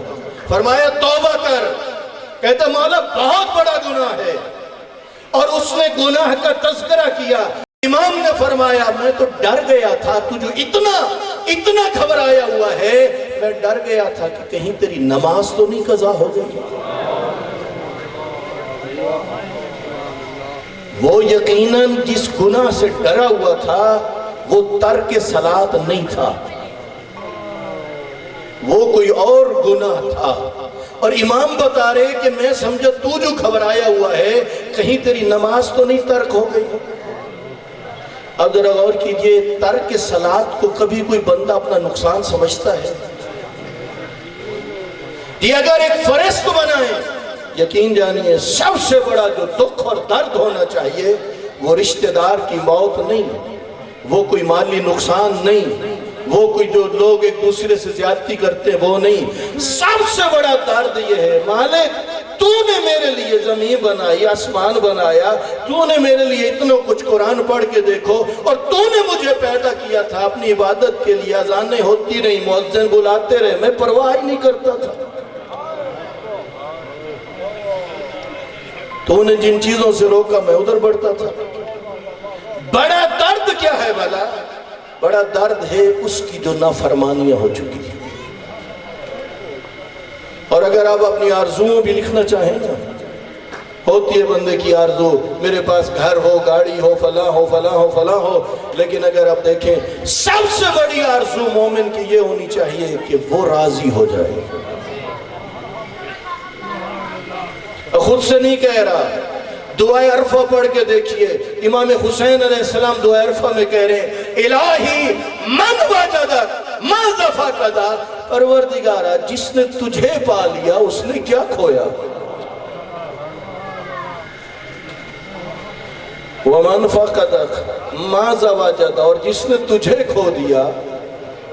[SPEAKER 3] فرمایا توبہ کر۔ کہتا مولا بہت بڑا گناہ ہے، اور اس نے گناہ کا تذکرہ کیا۔ امام نے فرمایا میں تو ڈر گیا تھا، تو جو اتنا گھبرایا ہوا ہے، میں ڈر گیا تھا کہ کہیں تیری نماز تو نہیں قضا ہو گئی۔ وہ یقیناً جس گناہ سے ڈرا ہوا تھا وہ ترک صلاۃ نہیں تھا، وہ کوئی اور گناہ تھا۔ اور امام بتا رہے کہ میں سمجھا تو جو گھبرایا ہوا ہے کہیں تیری نماز تو نہیں ترک ہو گئی۔ اب ذرا غور کیجئے، ترک صلاۃ کو کبھی کوئی بندہ اپنا نقصان سمجھتا ہے؟ یہ اگر ایک فرشت بنائے، یقین جانیے سب سے بڑا جو دکھ اور درد ہونا چاہیے وہ رشتہ دار کی موت نہیں، وہ کوئی مالی نقصان نہیں، وہ کوئی جو لوگ ایک دوسرے سے زیادتی کرتے ہیں وہ نہیں۔ سب سے بڑا درد یہ ہے مالک تو نے میرے لیے زمین بنائی، آسمان بنایا، تو نے میرے لیے اتنا کچھ، قرآن پڑھ کے دیکھو، اور تو نے مجھے پیدا کیا تھا اپنی عبادت کے لیے، اذانیں ہوتی رہی، مؤذن بلاتے رہے، میں پرواہ ہی نہیں کرتا تھا۔ تو نے جن چیزوں سے روکا میں ادھر بڑھتا تھا۔ بڑا درد کیا ہے بھلا؟ بڑا درد ہے اس کی جو نافرمانیاں ہو چکی ہیں۔ اور اگر آپ اپنی آرزوؤں بھی لکھنا چاہیں نا، ہوتی ہے بندے کی آرزو میرے پاس گھر ہو، گاڑی ہو، فلاں ہو، فلاں ہو، فلاں ہو، لیکن اگر آپ دیکھیں سب سے بڑی آرزو مومن کی یہ ہونی چاہیے کہ وہ راضی ہو جائے۔ خود سے نہیں کہہ رہا، دعائے عرفہ پڑھ کے دیکھیے، امام حسین علیہ السلام دعائے عرفہ میں کہہ رہے ہیں الہی من وجدک ما ظفقدا، پروردگارہ جس نے تجھے پا لیا اس نے کیا کھویا؟ ومن فقدک ما وجد، اور جس نے تجھے کھو دیا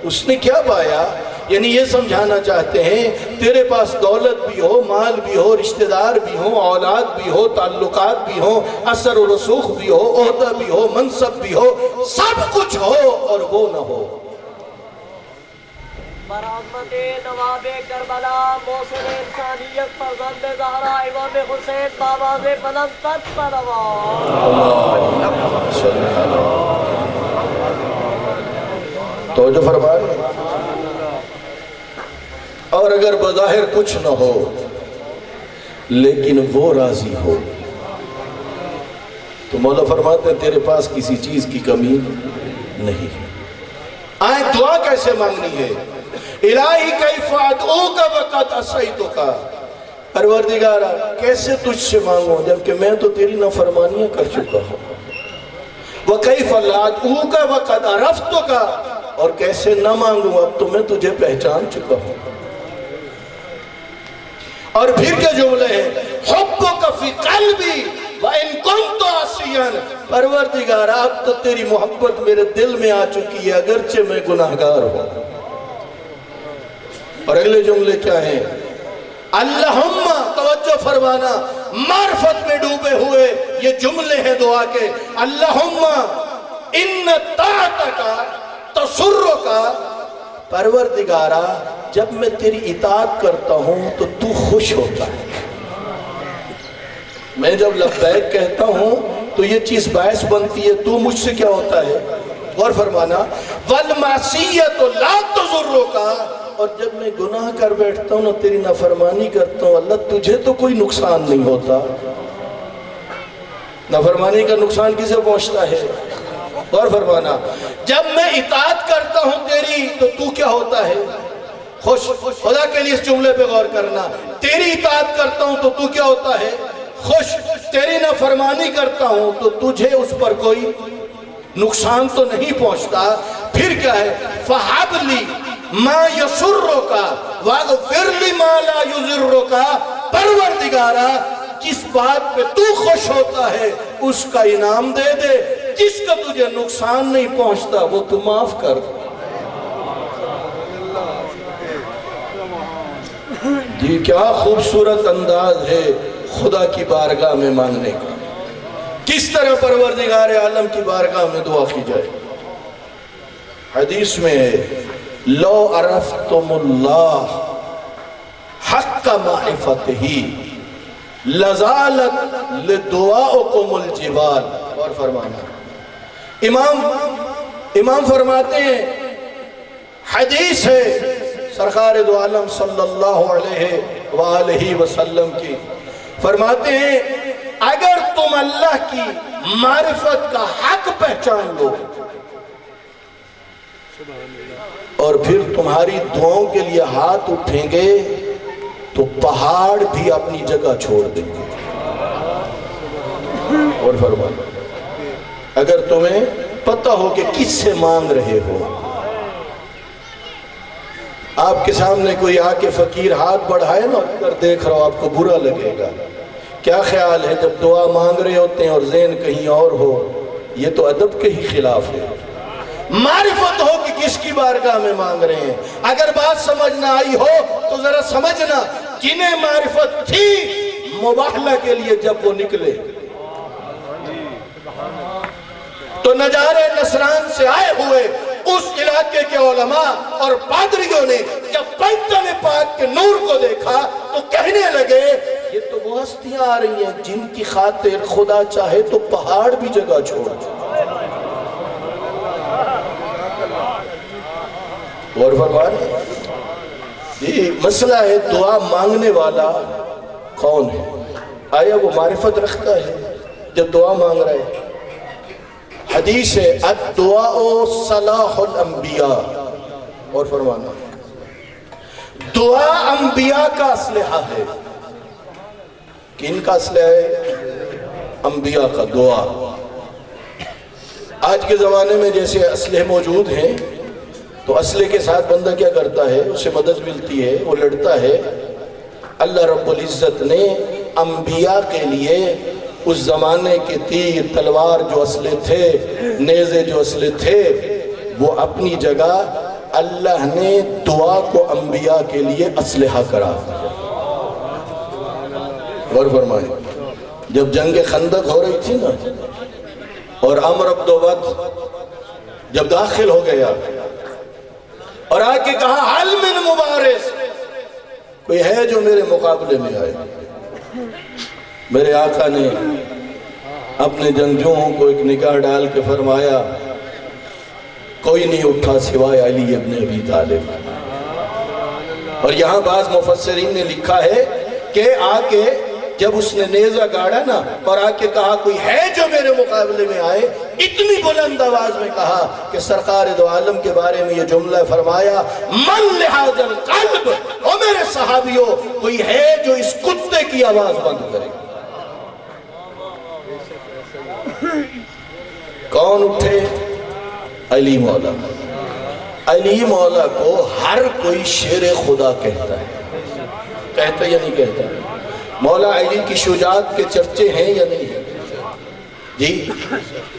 [SPEAKER 3] اس نے کیا پایا؟ یعنی یہ سمجھانا چاہتے ہیں تیرے پاس دولت بھی ہو، مال بھی ہو، رشتہ دار بھی ہو، اولاد بھی ہو، تعلقات بھی ہو، اثر و رسوخ بھی ہو، عہدہ بھی ہو، منصب بھی ہو، سب کچھ ہو اور وہ نہ ہو۔
[SPEAKER 2] برحمت نواب کربلا محسن انسانیت فرزند زہرا امام حسین باباز بلند تر صلوات۔
[SPEAKER 3] توجہ فرمائے۔ اور اگر بظاہر کچھ نہ ہو لیکن وہ راضی ہو تو مولا فرماتے ہیں تیرے پاس کسی چیز کی کمی نہیں ہے۔ آئیں دعا کیسے مانگنی ہے؟ الہی کیف ادعوک وقد عصیتک، پروردگارہ کیسے تجھ سے مانگوں جبکہ میں تو تیری نافرمانیاں کر چکا ہوں۔ وکیف لا ادعوک وقد عرفتک، اور کیسے نہ مانگوں اب تو میں تجھے پہچان چکا ہوں۔ اور پھر کیا جملے ہیں؟ حبک فی قلبی وَإِن كُنْتُ عَصِيًّا، پروردگارہ اب تو تیری محبت میرے دل میں آ چکی ہے اگرچہ میں گناہگار ہوں۔ اور اگلے جملے کیا ہیں؟ اللہم، توجہ فرمانا، معرفت میں ڈوبے ہوئے یہ جملے ہیں دعا کے۔ اللہم ان طاعتک تسرک، پروردگارہ جب میں تیری اطاعت کرتا ہوں تو تو خوش ہوتا ہے۔ میں جب لبیک کہتا ہوں تو یہ چیز باعث بنتی ہے تو مجھ سے کیا ہوتا ہے؟ غور فرمانا، والمعصیت لا تضرک، اور جب میں گناہ کر بیٹھتا ہوں نہ تیری نافرمانی کرتا ہوں اللہ تجھے تو کوئی نقصان نہیں ہوتا۔ نافرمانی کا نقصان کسے پہنچتا ہے؟ غور فرمانا، جب میں اطاعت کرتا ہوں تیری تو تو کیا ہوتا ہے؟ خوش۔ خدا کے لیے اس جملے پہ غور کرنا، تیری اطاعت کرتا ہوں تو تو کیا ہوتا ہے؟ خوش۔ تیری نافرمانی کرتا ہوں تو تجھے اس پر کوئی نقصان تو نہیں پہنچتا۔ پھر کیا ہے؟ فَحَبْ لِي مَا يَسُرُّكَ وَاغْفِرْ لِي مَا لَا يُضِرُّكَ، پروردگارہ جس بات پہ تو خوش ہوتا ہے اس کا انعام دے دے، جس کا تجھے نقصان نہیں پہنچتا وہ تو معاف کر۔ جی کیا خوبصورت انداز ہے خدا کی بارگاہ میں مانگنے کا، کس طرح پروردگار عالم کی بارگاہ میں دعا کی جائے۔ حدیث میں ہے لو عرفتم اللہ حق معرفتہ لزالت لدعاؤکم الجبال۔ اور فرمانا امام فرماتے ہیں، حدیث ہے سرکار دو عالم صلی اللہ علیہ وآلہ وسلم کی، فرماتے ہیں اگر تم اللہ کی معرفت کا حق پہچان لو اور پھر تمہاری دعاؤں کے لیے ہاتھ اٹھیں گے تو پہاڑ بھی اپنی جگہ چھوڑ دیں گے۔ اور فرمانا اگر تمہیں پتہ ہو کہ کس سے مانگ رہے ہو، آپ کے سامنے کوئی آ کے فقیر ہاتھ بڑھائے نا اگر دیکھ رہا ہو آپ کو برا لگے گا۔ کیا خیال ہے جب دعا مانگ رہے ہوتے ہیں اور ذہن کہیں اور ہو؟ یہ تو ادب کے ہی خلاف ہے۔ معرفت ہو کہ کس کی بارگاہ میں مانگ رہے ہیں۔ اگر بات سمجھ نہ آئی ہو تو ذرا سمجھنا، جنہیں معرفت تھی مباہلہ کے لیے جب وہ نکلے تو نجار نصران سے آئے ہوئے اس علاقے کے علماء اور پادریوں نے جب پیغمبر پاک کے نور کو دیکھا تو کہنے لگے یہ تو وہ ہستیاں آ رہی ہیں جن کی خاطر خدا چاہے تو پہاڑ بھی جگہ چھوڑ دے۔ اور فرما رہے یہ مسئلہ ہے دعا مانگنے والا کون ہے؟ آیا وہ معرفت رکھتا ہے جب دعا مانگ رہا ہے؟ حدیث ہے الدعاء صلاح الانبیاء۔ اور فرمانا دعا انبیاء کا اسلحہ ہے۔ کن کا اسلحہ ہے؟ انبیاء کا دعا۔ آج کے زمانے میں جیسے اسلحے موجود ہیں تو اسلحے کے ساتھ بندہ کیا کرتا ہے؟ اسے مدد ملتی ہے، وہ لڑتا ہے۔ اللہ رب العزت نے انبیاء کے لیے اس زمانے کے تیر تلوار جو اسلحے تھے، نیزے جو اسلحے تھے، وہ اپنی جگہ اللہ نے دعا کو انبیاء کے لیے اسلحہ کرا دیا۔ غور فرمائیں جب جنگ خندق ہو رہی تھی نا اور عمرو بن عبد جب داخل ہو گیا اور آ کے کہا حل من مبارز، کوئی ہے جو میرے مقابلے میں آئے؟ میرے آقا نے اپنے جنگجوؤں کو ایک نگاہ ڈال کے فرمایا کوئی نہیں اٹھا سوائے علی ابن ابی طالب۔ اور یہاں بعض مفسرین نے لکھا ہے کہ آ کے جب اس نے نیزہ گاڑا نا اور آ کے کہا کوئی ہے جو میرے مقابلے میں آئے، اتنی بلند آواز میں کہا کہ سرکار دو عالم کے بارے میں یہ جملہ فرمایا من لہذا القلب، او میرے صحابیوں کوئی ہے جو اس کتے کی آواز بند کرے۔ کون اٹھے؟ علی مولا۔ علی مولا کو ہر کوئی شیر خدا کہتا ہے، کہتا یا نہیں کہتا؟ مولا علی کی شجاعت کے چرچے ہیں یا نہیں ہیں؟ جی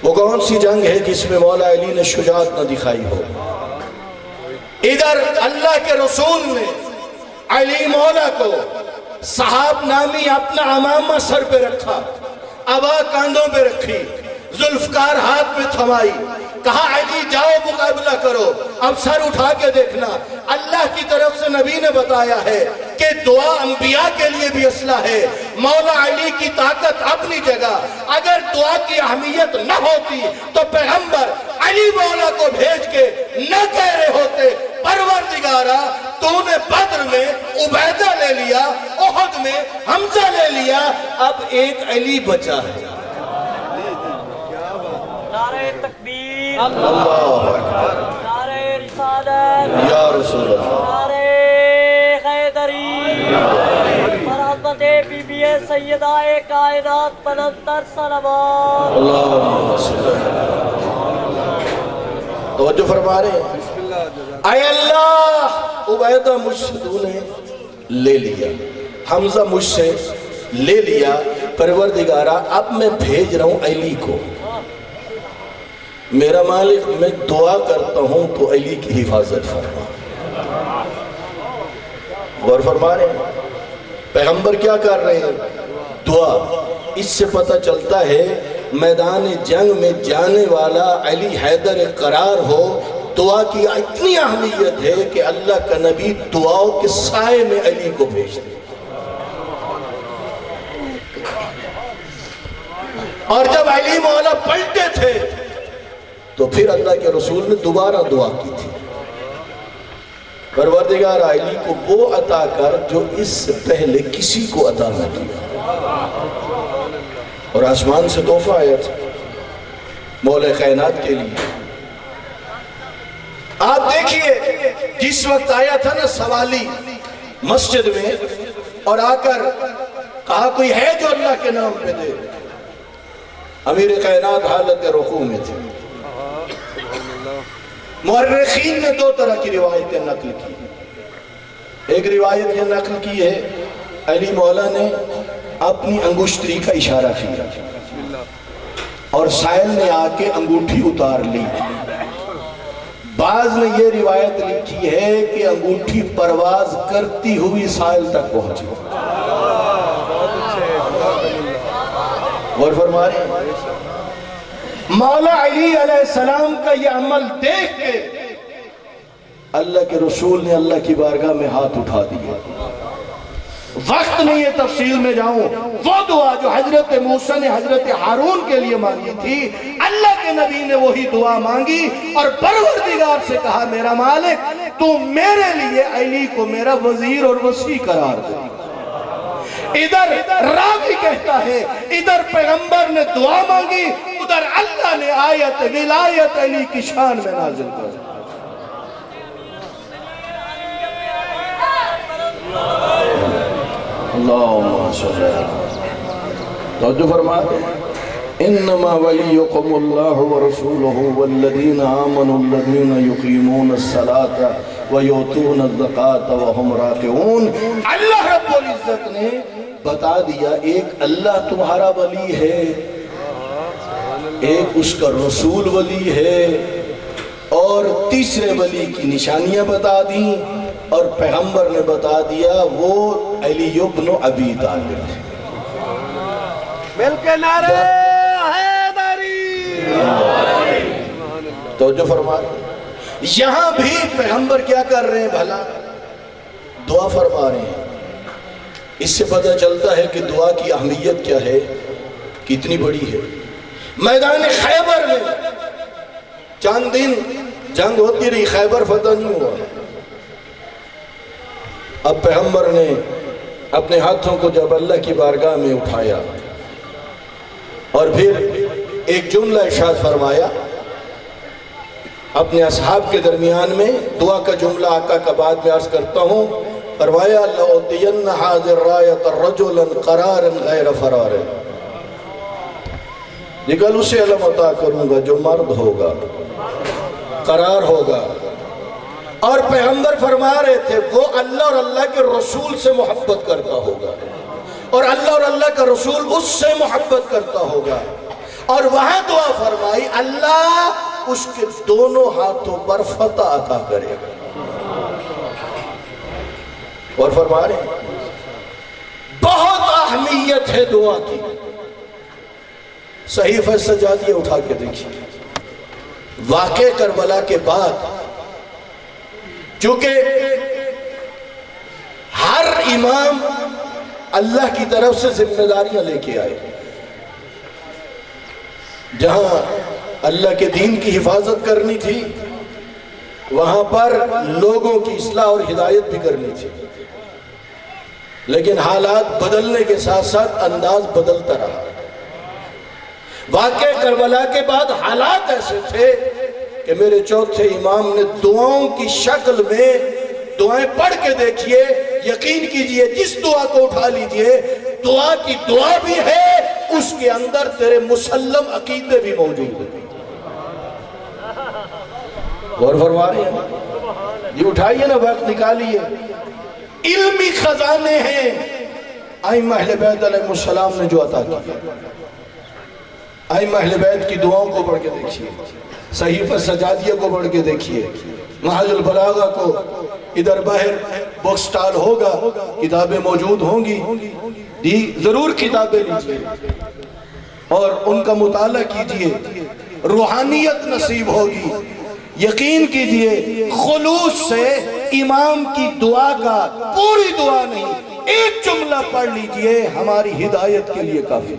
[SPEAKER 3] وہ کون سی جنگ ہے جس میں مولا علی نے شجاعت نہ دکھائی ہو؟ ادھر اللہ کے رسول نے علی مولا کو صحاب نامی اپنا امامہ سر پہ رکھا، عبا کاندھوں پہ رکھی، ذوالفقار ہاتھ میں تھمائی، کہا علی جاؤ مقابلہ کرو۔ اب سر اٹھا کے دیکھنا، اللہ کی طرف سے نبی نے بتایا ہے کہ دعا انبیاء کے لیے بھی اسلحہ ہے۔ مولا علی کی طاقت اپنی جگہ، اگر دعا کی اہمیت نہ ہوتی تو پیغمبر علی مولا کو بھیج کے نہ کہہ رہے ہوتے پروردگارا تو نے بدر میں عبیدہ لے لیا، احد میں حمزہ لے لیا، اب ایک علی بچا ہے۔
[SPEAKER 2] نعرہ تکبیر،
[SPEAKER 3] اللہ اکبر،
[SPEAKER 2] نعرہ رسالت،
[SPEAKER 3] یا رسول اللہ،
[SPEAKER 2] نعرہ حیدری، مرحمت بی بی سیدہ کائنات پنتر صلوات۔
[SPEAKER 3] اللہم صلی اللہ۔ توجہ فرما رہے ہیں، اے اللہ عبیدہ مجھ سے تو نے لے لیا، حمزہ مجھ سے لے لیا، پروردگارہ اب میں بھیج رہا ہوں علی کو۔ میرا مالک میں دعا کرتا ہوں تو علی کی حفاظت فرما. غور فرما رہے ہیں پیغمبر کیا کر رہے ہیں؟ دعا. اس سے پتہ چلتا ہے میدان جنگ میں جانے والا علی حیدر قرار ہو. دعا کی اتنی اہمیت ہے کہ اللہ کا نبی دعاؤں کے سائے میں علی کو بھیج دے. اور جب علی مولا پلٹے تھے تو پھر اللہ کے رسول نے دوبارہ دعا کی تھی، پروردگار علی کو وہ عطا کر جو اس سے پہلے کسی کو عطا نہ کیا. اور آسمان سے تحفہ آیا تھا مولا کائنات کے لیے. آپ دیکھیے جس وقت آیا تھا نا سوالی مسجد میں اور آ کر کہا کوئی ہے جو اللہ کے نام پہ دے، امیر کائنات حالت رکوع میں تھے. مورخین نے دو طرح کی روایتیں نقل کی. ایک روایت یہ نقل کی ہے علی مولا نے اپنی انگشتری کا اشارہ کیا اور سائل نے آ کے انگوٹھی اتار لی. بعض نے یہ روایت لکھی ہے کہ انگوٹھی پرواز کرتی ہوئی سائل تک پہنچی. غور فرما رہے ہیں مولا علی علیہ السلام کا یہ عمل دیکھ کے اللہ کے رسول نے اللہ کی بارگاہ میں ہاتھ اٹھا دیا. وقت نہیں ہے تفصیل میں جاؤں. وہ دعا جو حضرت موسیٰ نے حضرت ہارون کے لیے مانگی تھی اللہ کے نبی نے وہی دعا مانگی اور پروردگار سے کہا میرا مالک تو میرے لیے علی کو میرا وزیر اور وصی قرار دے. ادھر راوی کہتا ہے ادھر پیغمبر نے دعا مانگی، ادھر اللہ نے آیت ولایت علی کی شان میں نازل کر. اللہم صلی اللہ توجہ فرمائے انما ولیکم اللہ ورسولہ والذین آمنوا الذین یقیمون الصلاة ویؤتون الزکاة وهم راکعون. اللہ رب العزت نے بتا دیا ایک اللہ تمہارا ولی ہے، ایک اس کا رسول ولی ہے، اور تیسرے ولی کی نشانیاں بتا دیں اور پیغمبر نے بتا دیا وہ علی ابن ابی طالب.
[SPEAKER 2] مل کے نعرے حیدری.
[SPEAKER 3] توجہ فرمائے یہاں بھی پیغمبر کیا کر رہے ہیں بھلا؟ دعا فرما رہے ہیں. اس سے پتہ چلتا ہے کہ دعا کی اہمیت کیا ہے، کتنی بڑی ہے. میدان خیبر میں چند دن جنگ ہوتی رہی، خیبر فتح نہیں ہوا. اب پیغمبر نے اپنے ہاتھوں کو جب اللہ کی بارگاہ میں اٹھایا اور پھر ایک جملہ ارشاد فرمایا اپنے اصحاب کے درمیان میں. دعا کا جملہ آقا کا بعد میں عرض کرتا ہوں. فرمایا لَأُعْطِيَنَّ هَذِهِ الرَّایَةَ رَجُلًا قَرَارًا غَیْرَ فَرَارٍ. یہ کل اسے علم عطا کروں گا جو مرد ہوگا، قرار ہوگا. اور پیغمبر فرما رہے تھے وہ اللہ اور اللہ کے رسول سے محبت کرتا ہوگا اور اللہ اور اللہ کا رسول اس سے محبت کرتا ہوگا. اور وہاں دعا فرمائی اللہ اس کے دونوں ہاتھوں پر فتح عطا کرے گا. اور فرما رہے ہیں بہت اہمیت ہے دعا کی. صحیفہ سجادیہ اٹھا کے دیکھیے. واقع کربلا کے بعد چونکہ ہر امام اللہ کی طرف سے ذمہ داریاں لے کے آئے، جہاں اللہ کے دین کی حفاظت کرنی تھی وہاں پر لوگوں کی اصلاح اور ہدایت بھی کرنی تھی. لیکن حالات بدلنے کے ساتھ ساتھ انداز بدلتا رہا. واقع کربلا کے بعد حالات ایسے تھے کہ میرے چوتھے امام نے دعاؤں کی شکل میں دعائیں پڑھ کے دیکھیے. یقین کیجئے جس دعا کو اٹھا لیجئے دعا کی دعا بھی ہے، اس کے اندر تیرے مسلم عقیدے بھی موجود ہیں. غور فرما رہے ہیں یہ اٹھائیے نا، وقت نکالیے. علمی خزانے ہیں ائمہ اہل بیت علیہ السلام نے جو عطا کیا. ائمہ اہل بیت کی دعاؤں کو پڑھ کے دیکھیے.
[SPEAKER 4] صحیفہ سجادیہ کو پڑھ کے دیکھیے، نہج البلاغہ کو، ادھر باہر بک سٹال ہوگا، کتابیں موجود ہوں گی، جی ضرور کتابیں لیجئے اور ان کا مطالعہ کیجئے، روحانیت نصیب ہوگی۔ یقین کیجئے خلوص سے امام کی دعا کا، پوری دعا نہیں، ایک جملہ پڑھ لیجئے، ہماری ہدایت کے لیے کافی۔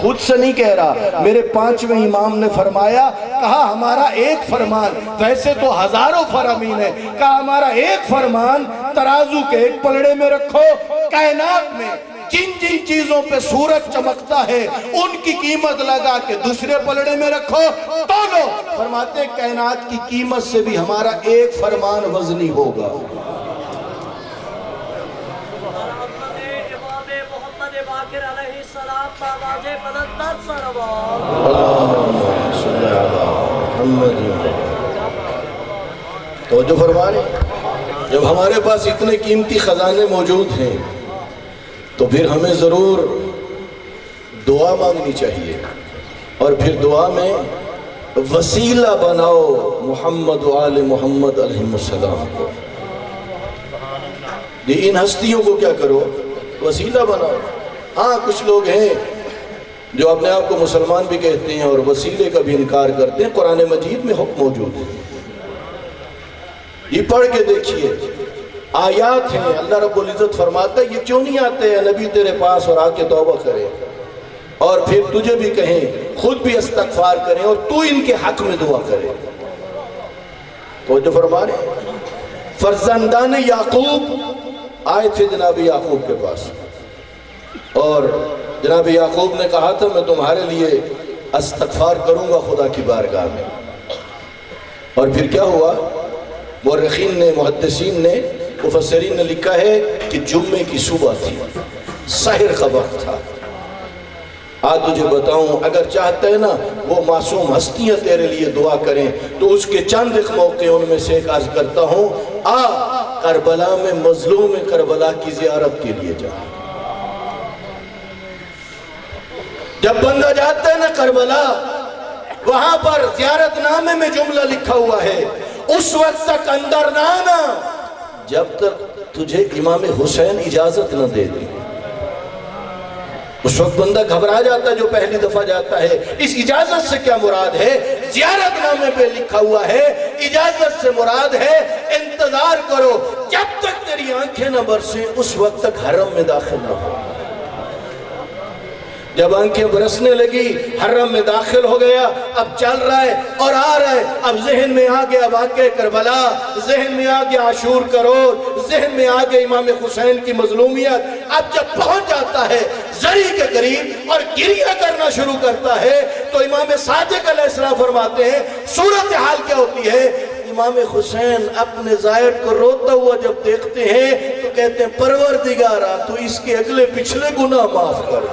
[SPEAKER 4] خود سے نہیں کہہ رہا، میرے 5ویں امام نے فرمایا، کہا ہمارا ایک فرمان، ویسے تو ہزاروں فرامین ہے، کہا ہمارا ایک فرمان ترازو کے ایک پلڑے میں رکھو، کائنات میں جن جن چیزوں پہ سورج چمکتا ہے ان کی قیمت لگا کے دوسرے پلڑے میں رکھو، تولو۔ فرماتے ہیں کائنات کی قیمت سے بھی ہمارا ایک فرمان وزنی ہوگا۔ تو جو فرما رہے ہیں، جب ہمارے پاس اتنے قیمتی خزانے موجود ہیں تو پھر ہمیں ضرور دعا مانگنی چاہیے، اور پھر دعا میں وسیلہ بناؤ محمد و آل محمد علیہ السلام کو۔ ان ہستیوں کو کیا کرو؟ وسیلہ بناؤ۔ ہاں کچھ لوگ ہیں جو اپنے آپ کو مسلمان بھی کہتے ہیں اور وسیلے کا بھی انکار کرتے ہیں، قرآن مجید میں حکم موجود ہے، یہ پڑھ کے دیکھیے، آیات ہیں۔ اللہ رب العزت فرماتا ہے یہ کیوں نہیں آتے ہیں نبی تیرے پاس اور آ کے توبہ کرے اور پھر تجھے بھی کہیں، خود بھی استغفار کریں اور تو ان کے حق میں دعا کرے۔ تو جو فرما رہے ہیں فرزندان یعقوب آئے تھے جناب یعقوب کے پاس، اور جناب یعقوب نے کہا تھا میں تمہارے لیے استغفار کروں گا خدا کی بارگاہ میں۔ اور پھر کیا ہوا؟ مورخین نے، محدثین نے، مفسرین نے لکھا ہے کہ جمعے کی صبح تھی، سحر کا وقت تھا۔ آج تجھے بتاؤں، اگر چاہتا ہے نا وہ معصوم ہستیاں تیرے لیے دعا کریں تو اس کے چند ایک موقع ان میں سے ایک عرض کرتا ہوں، آ کربلا میں مظلوم کربلا کی زیارت کے لیے جا۔ جب بندہ جاتا ہے نا کربلا، وہاں پر زیارت نامے میں جملہ لکھا ہوا ہے، اس وقت تک اندر نہ آنا جب تک تجھے امام حسین اجازت نہ دے دے۔ اس وقت بندہ گھبرا جاتا ہے جو پہلی دفعہ جاتا ہے۔ اس اجازت سے کیا مراد ہے؟ زیارت نامے پہ لکھا ہوا ہے اجازت سے مراد ہے انتظار کرو جب تک تیری آنکھیں نہ برسیں، اس وقت تک حرم میں داخل نہ ہو۔ جب آنکھیں برسنے لگی، حرم میں داخل ہو گیا، اب چل رہا ہے اور آ رہا ہے، اب ذہن میں آ گیا واقعہ کربلا، ذہن میں آ گیا عاشور کا روز، ذہن میں آ گیا امام حسین کی مظلومیت۔ اب جب پہنچ جاتا ہے زری کے قریب اور گریہ کرنا شروع کرتا ہے تو امام صادق علیہ السلام فرماتے ہیں صورتحال کیا ہوتی ہے؟ امام حسین اپنے ظاہر کو روتا ہوا جب دیکھتے ہیں تو کہتے ہیں پروردگارا تو اس کے اگلے پچھلے گناہ معاف کر۔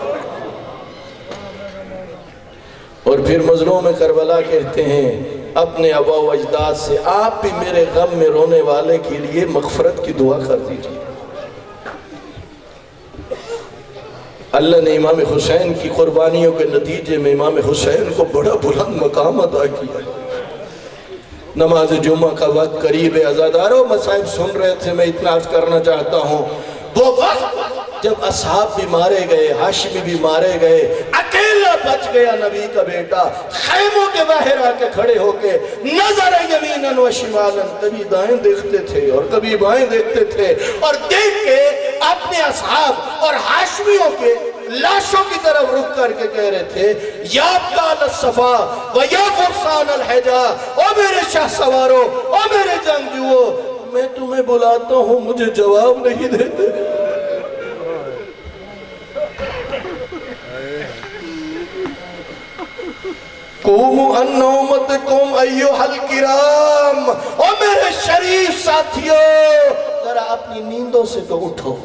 [SPEAKER 4] اور پھر مظلوم کربلا کہتے ہیں اپنے آبا و اجداد سے آپ بھی میرے غم میں رونے والے کے لیے مغفرت کی دعا کر دیجئے۔ اللہ نے امام حسین کی قربانیوں کے نتیجے میں امام حسین کو بڑا بلند مقام عطا کیا۔ نماز جمعہ کا وقت قریب ہے، عزاداروں مسائب سن رہے تھے، میں اتنا عرض کرنا چاہتا ہوں، وہ وقت جب اصحاب بھی مارے گئے، ہاشمی بھی مارے گئے، اکیلا بچ گیا نبی کا بیٹا، خیموں کے باہر آ کے کھڑے ہو کے نظر یمیناً و شمالاً، کبھی دائیں دیکھتے تھے اور کبھی بائیں دیکھتے تھے، اور دیکھ کے اپنے اصحاب اور ہاشمیوں کے لاشوں کی طرف رخ کر کے کہہ رہے تھے یا ابطال الصفا و یا فرسان الحجا، او میرے شاہ سواروں، او میرے جنگجوؤں، میں تمہیں بلاتا ہوں مجھے جواب نہیں دیتے۔ قوموا عن نومتکم ایھا الکرام، او میرے شریف ساتھیوں ذرا اپنی نیندوں سے تو اٹھو۔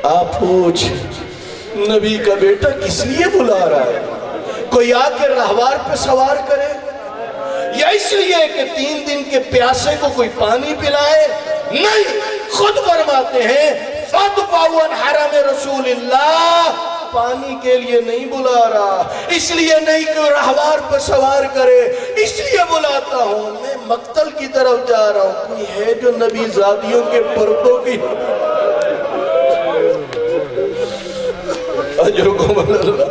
[SPEAKER 4] آپ پوچھ نبی کا بیٹا کس لیے بلا رہا ہے؟ کوئی آ کے رہوار پہ سوار کرے یا اس لیے کہ 3 دن کے پیاسے کو کوئی پانی پلائے؟ نہیں، خود فرماتے ہیں فَاتْفَعُوا عَنْ حَرَمِ رسول اللہ، پانی کے لیے نہیں بلا رہا، اس لیے نہیں کہ رہوار پر سوار کرے، اس لیے بلاتا ہوں میں مقتل کی طرف جا رہا ہوں۔ کوئی ہے جو نبی زادیوں کے پردوں کی اجرکم اللہ،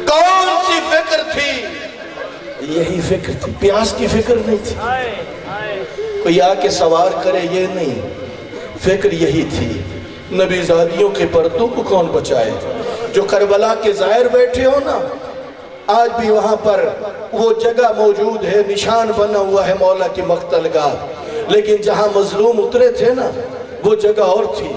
[SPEAKER 4] کون سی فکر تھی؟ یہی فکر تھی، پیاس کی فکر نہیں تھی، کوئی آ کے سوار کرے یہ نہیں، فکر یہی تھی نبی زادیوں کے پردوں کو کون بچائے۔ جو کربلا کے ظاہر بیٹھے ہو نا، آج بھی وہاں پر وہ جگہ موجود ہے، نشان بنا ہوا ہے مولا کی مقتل گاہ، لیکن جہاں مظلوم اترے تھے نا وہ جگہ اور تھی۔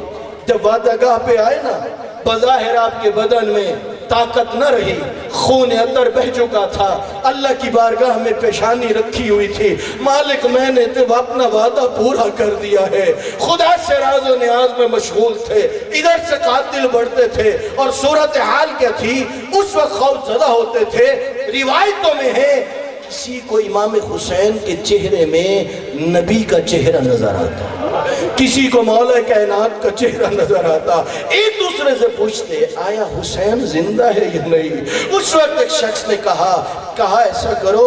[SPEAKER 4] جب وعدہ گاہ پہ آئے نا، بظاہر آپ کے بدن میں طاقت نہ رہی، خون عطر بہ چکا تھا، اللہ کی بارگاہ میں پیشانی رکھی ہوئی تھی، مالک میں نے تو اپنا وعدہ پورا کر دیا ہے، خدا سے راز و نیاز میں مشغول تھے، ادھر سے قاتل بڑھتے تھے، اور صورتحال کیا تھی اس وقت خوف زدہ ہوتے تھے۔ روایتوں میں ہے کسی کو امام حسین کے چہرے میں نبی کا چہرہ نظر آتا، کسی کو مولا کائنات کا چہرہ نظر آتا، ایک دوسرے سے پوچھتے آیا حسین زندہ ہے یا نہیں؟ اس وقت ایک شخص نے کہا ایسا کرو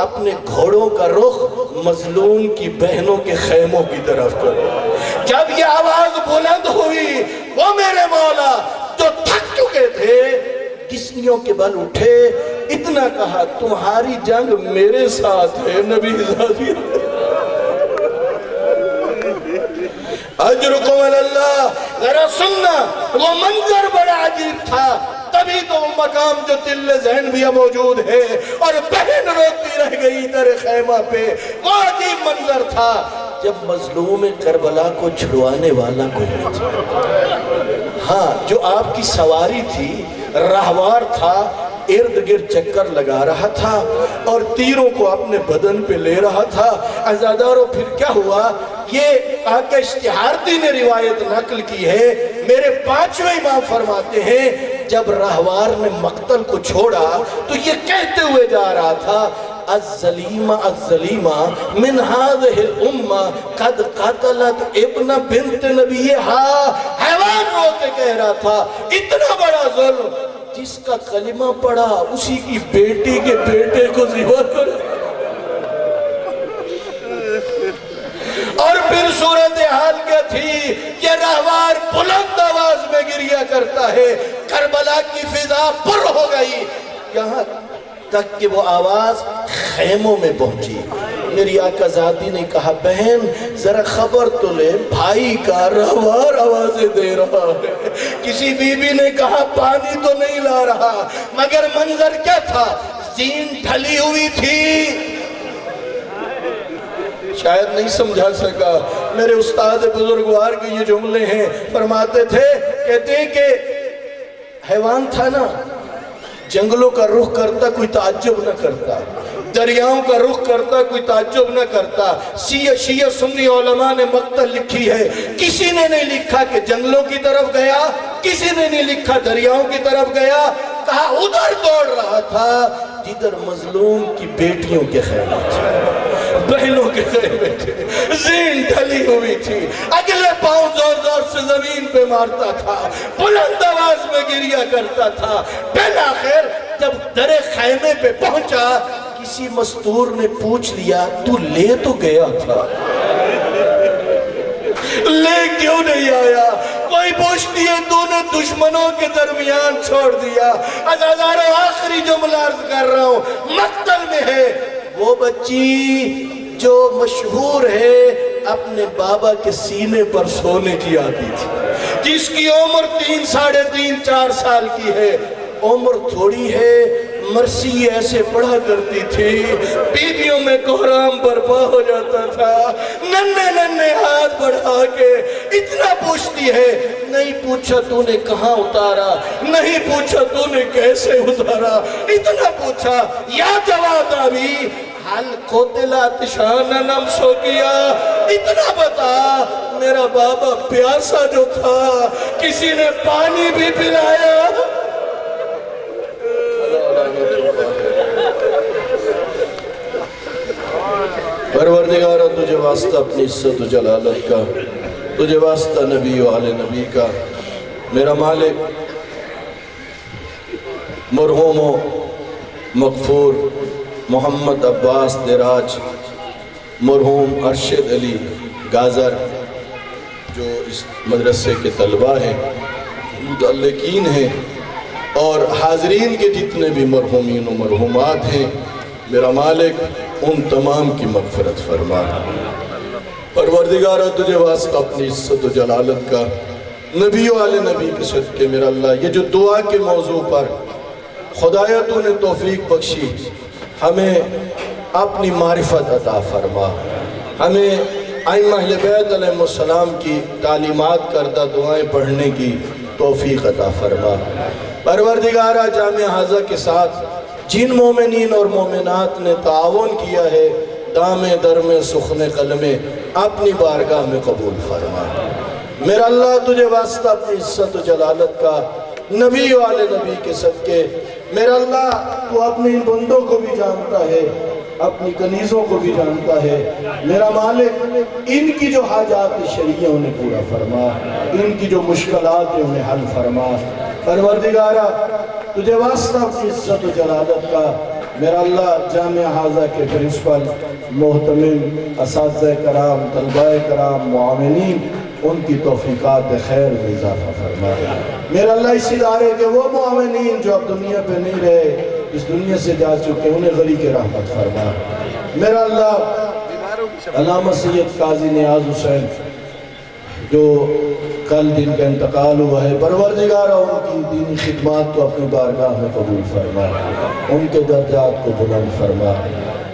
[SPEAKER 4] اپنے گھوڑوں کا رخ مظلوم کی بہنوں کے خیموں کی طرف کرو۔ جب یہ آواز بلند ہوئی، وہ میرے مولا جو تھک چکے تھے کسنیوں کے بل اٹھے، اتنا کہا تمہاری جنگ میرے ساتھ ہے نبی زادی، اجرکم اللہ۔ ذرا سننا، وہ منظر بڑا عجیب تھا، تبھی تو وہ مقام جو دل ذہن بھی موجود ہے، اور بہن روتی رہ گئی در خیمہ پہ، وہ عجیب منظر تھا جب مظلوم کربلا کو چھڑوانے والا کوئی نہیں تھا۔ ہاں، جو آپ کی سواری تھی، رہوار تھا، ارد گرد چکر لگا رہا تھا اور تیروں کو اپنے بدن پہ لے رہا تھا۔ عزاداروں پھر کیا ہوا؟ یہ آقا اشتہارتی نے روایت نقل کی ہے، میرے پانچویں امام فرماتے ہیں جب رہوار نے مقتل کو چھوڑا تو یہ کہتے ہوئے جا رہا تھا الظلیمہ الظلیمہ من هذه الامہ قد قتلت ابن بنت نبیہا۔ حیوان روتے کہہ رہا تھا اتنا بڑا ظلم، جس کا کلمہ پڑھا اسی کی بیٹی کے بیٹے کو ذبح کر، اور پھر صورتحال کیا تھی؟ یہ رہوار بلند آواز میں گریہ کرتا ہے، کربلا کی فضا پر ہو گئی، یہاں تک کہ وہ آواز خیموں میں پہنچی۔ میری آقا زادی نے کہا بہن ذرا خبر تو لے، بھائی کا رہوار آوازیں دے رہا ہے۔ کسی بی بی نے کہا پانی تو نہیں لا رہا، مگر منظر کیا تھا؟ زین ڈھلی ہوئی تھی۔ شاید نہیں سمجھا سکا، میرے استاد بزرگوار کے یہ جملے ہیں، فرماتے تھے، کہتے ہیں کہ حیوان تھا نا، جنگلوں کا رخ کرتا کوئی تعجب نہ کرتا، دریاؤں کا رخ کرتا کوئی تعجب نہ کرتا۔ شیعہ سنی علماء نے مقتل لکھی ہے، کسی نے نہیں لکھا کہ جنگلوں کی طرف گیا، کسی نے نہیں لکھا دریاؤں کی طرف گیا، کہا ادھر دوڑ رہا تھا جدھر مظلوم کی بیٹیوں کے خیمے تھے، بہنوں کے خیمے تھے، زین ڈھلی ہوئی تھی، اگلے پاؤں زور زور سے زمین پہ مارتا تھا، بلند آواز میں گریہ کرتا تھا۔ بالآخر جب در خیمے پہ پہنچا، کسی مستور نے پوچھ لیا تو لے تو گیا تھا، لے کیوں نہیں آیا؟ کوئی پوچھتی ہے تو نے دشمنوں کے درمیان چھوڑ دیا۔ عزیزانو آخری جملہ عرض کر رہا ہوں، مقتل میں ہے وہ بچی جو مشہور ہے اپنے بابا کے سینے پر سونے کی آتی تھی، جس کی عمر 3 ساڑھے 3 4 سال کی ہے، عمر تھوڑی ہے، مرسی ایسے پڑھا کرتی تھی، بیویوں میں کوہرام برپا ہو جاتا تھا، ننے ننے ہاتھ بڑھا کے اتنا پوچھتی ہے، نہیں پوچھا تو نے کہاں اتارا، نہیں پوچھا تو نے کیسے اتارا، اتنا پوچھا یا جواد آبی حل قتلت شاننم سو کیا، اتنا بتا میرا بابا پیاسا جو تھا کسی نے پانی بھی پلایا۔ پروردگارہ تجھے واسطہ اپنی عزت و جلالت کا، تجھے واسطہ نبی و آل نبی کا، میرا مالک مرحوم و مغفور محمد عباس دراج، مرحوم ارشد علی گازر جو اس مدرسے کے طلبہ ہیں، متعلقین ہیں، اور حاضرین کے جتنے بھی مرحومین و مرحومات ہیں، میرا مالک ان تمام کی مغفرت فرما۔ پروردگارہ تجھے واسطہ اپنی عزت و جلالت کا، نبی و آل نبی کے صدقے میرا اللہ یہ جو دعا کے موضوع پر خدایا تو نے توفیق بخشی، ہمیں اپنی معرفت عطا فرما، ہمیں ائمہ اہل بیت علیہ السلام کی تعلیمات کردہ دعائیں پڑھنے کی توفیق عطا فرما۔ پروردگارہ جامعہ حاضرہ کے ساتھ جن مومنین اور مومنات نے تعاون کیا ہے، دام درم سخن قلم اپنی بارگاہ میں قبول فرما۔ میرا اللہ تجھے واسطہ اپنی عزت و جلالت کا، نبی و آل نبی کے صدقے میرا اللہ تو اپنے ان بندوں کو بھی جانتا ہے، اپنی کنیزوں کو بھی جانتا ہے، میرا مالک ان کی جو حاجات شرعیہ انہیں پورا فرما، ان کی جو مشکلات ہیں انہیں حل فرما۔ پروردگارہ تجھے واسطہ اپنی عزت و جلالت کا، میرا اللہ جامعہ حاضرہ کے پرنسپل، محتمم، اساتذہ کرام، طلبہ کرام، معاونین، ان کی توفیقات خیر میں اضافہ فرما۔ میرا اللہ اس ادارے کے وہ معاونین جو اب دنیا پہ نہیں رہے، اس دنیا سے جا چکے، انہیں غریق رحمت فرما۔ میرا اللہ علامہ سید قاضی نیاز حسین جو کل دن کا انتقال ہوا ہے، پروردگارہ ان کی دینی خدمات کو اپنی بارگاہ میں قبول فرما، ان کے درجات کو بلند فرما۔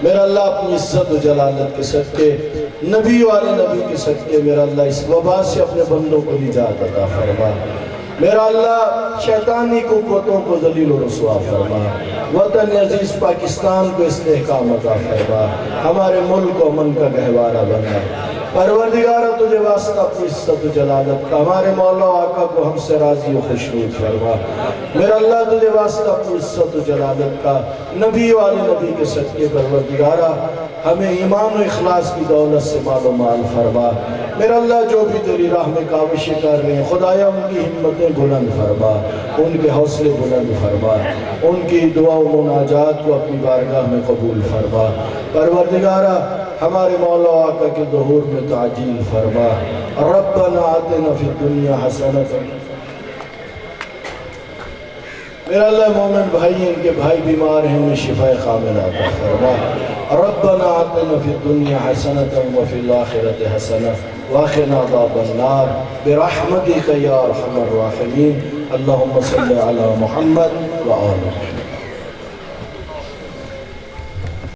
[SPEAKER 4] میرا اللہ اپنی عزت و جلالت کے صدقے، نبی والے نبی کے صدقے میرا اللہ اس وبا سے اپنے بندوں کو نجات عطا فرما۔ میرا اللہ شیطانی قوتوں کو ذلیل و رسوا فرما، وطن عزیز پاکستان کو استحکام عطا فرما، ہمارے ملک و امن کا گہوارہ بنا۔ پروردگارہ تجھے واسطہ اپنی عزت و جلالت کا، ہمارے مولا و آقا کو ہم سے راضی و خوشنود فرما۔ میرا اللہ تجھے واسطہ اپنی عزت و جلالت کا، نبی والے نبی کے صدقے پروردگارہ ہمیں ایمان و اخلاص کی دولت سے مال و مال فرما۔ میرا اللہ جو بھی تیری راہ میں کاوشیں کر رہے ہیں، خدایا ان کی ہمتیں بلند فرما، ان کے حوصلے بلند فرما، ان کی دعا و مناجات کو اپنی بارگاہ میں قبول فرما۔ پروردگارہ ہمارے مولا و آقا کے ظہور میں تعجیل فرما۔ ربنا آتنا فی الدنیا حسنۃ، میرا اللہ مومن بھائی ان کے بھائی بیمار ہیں انہیں شفا کاملہ عطا فرما۔ ربنا آتنا فی الدنیا حسنۃ وفی الآخرۃ حسنۃ وقنا عذاب النار برحمتک یا ارحم الراحمین۔ اللہم صلی علی محمد وآل محمد۔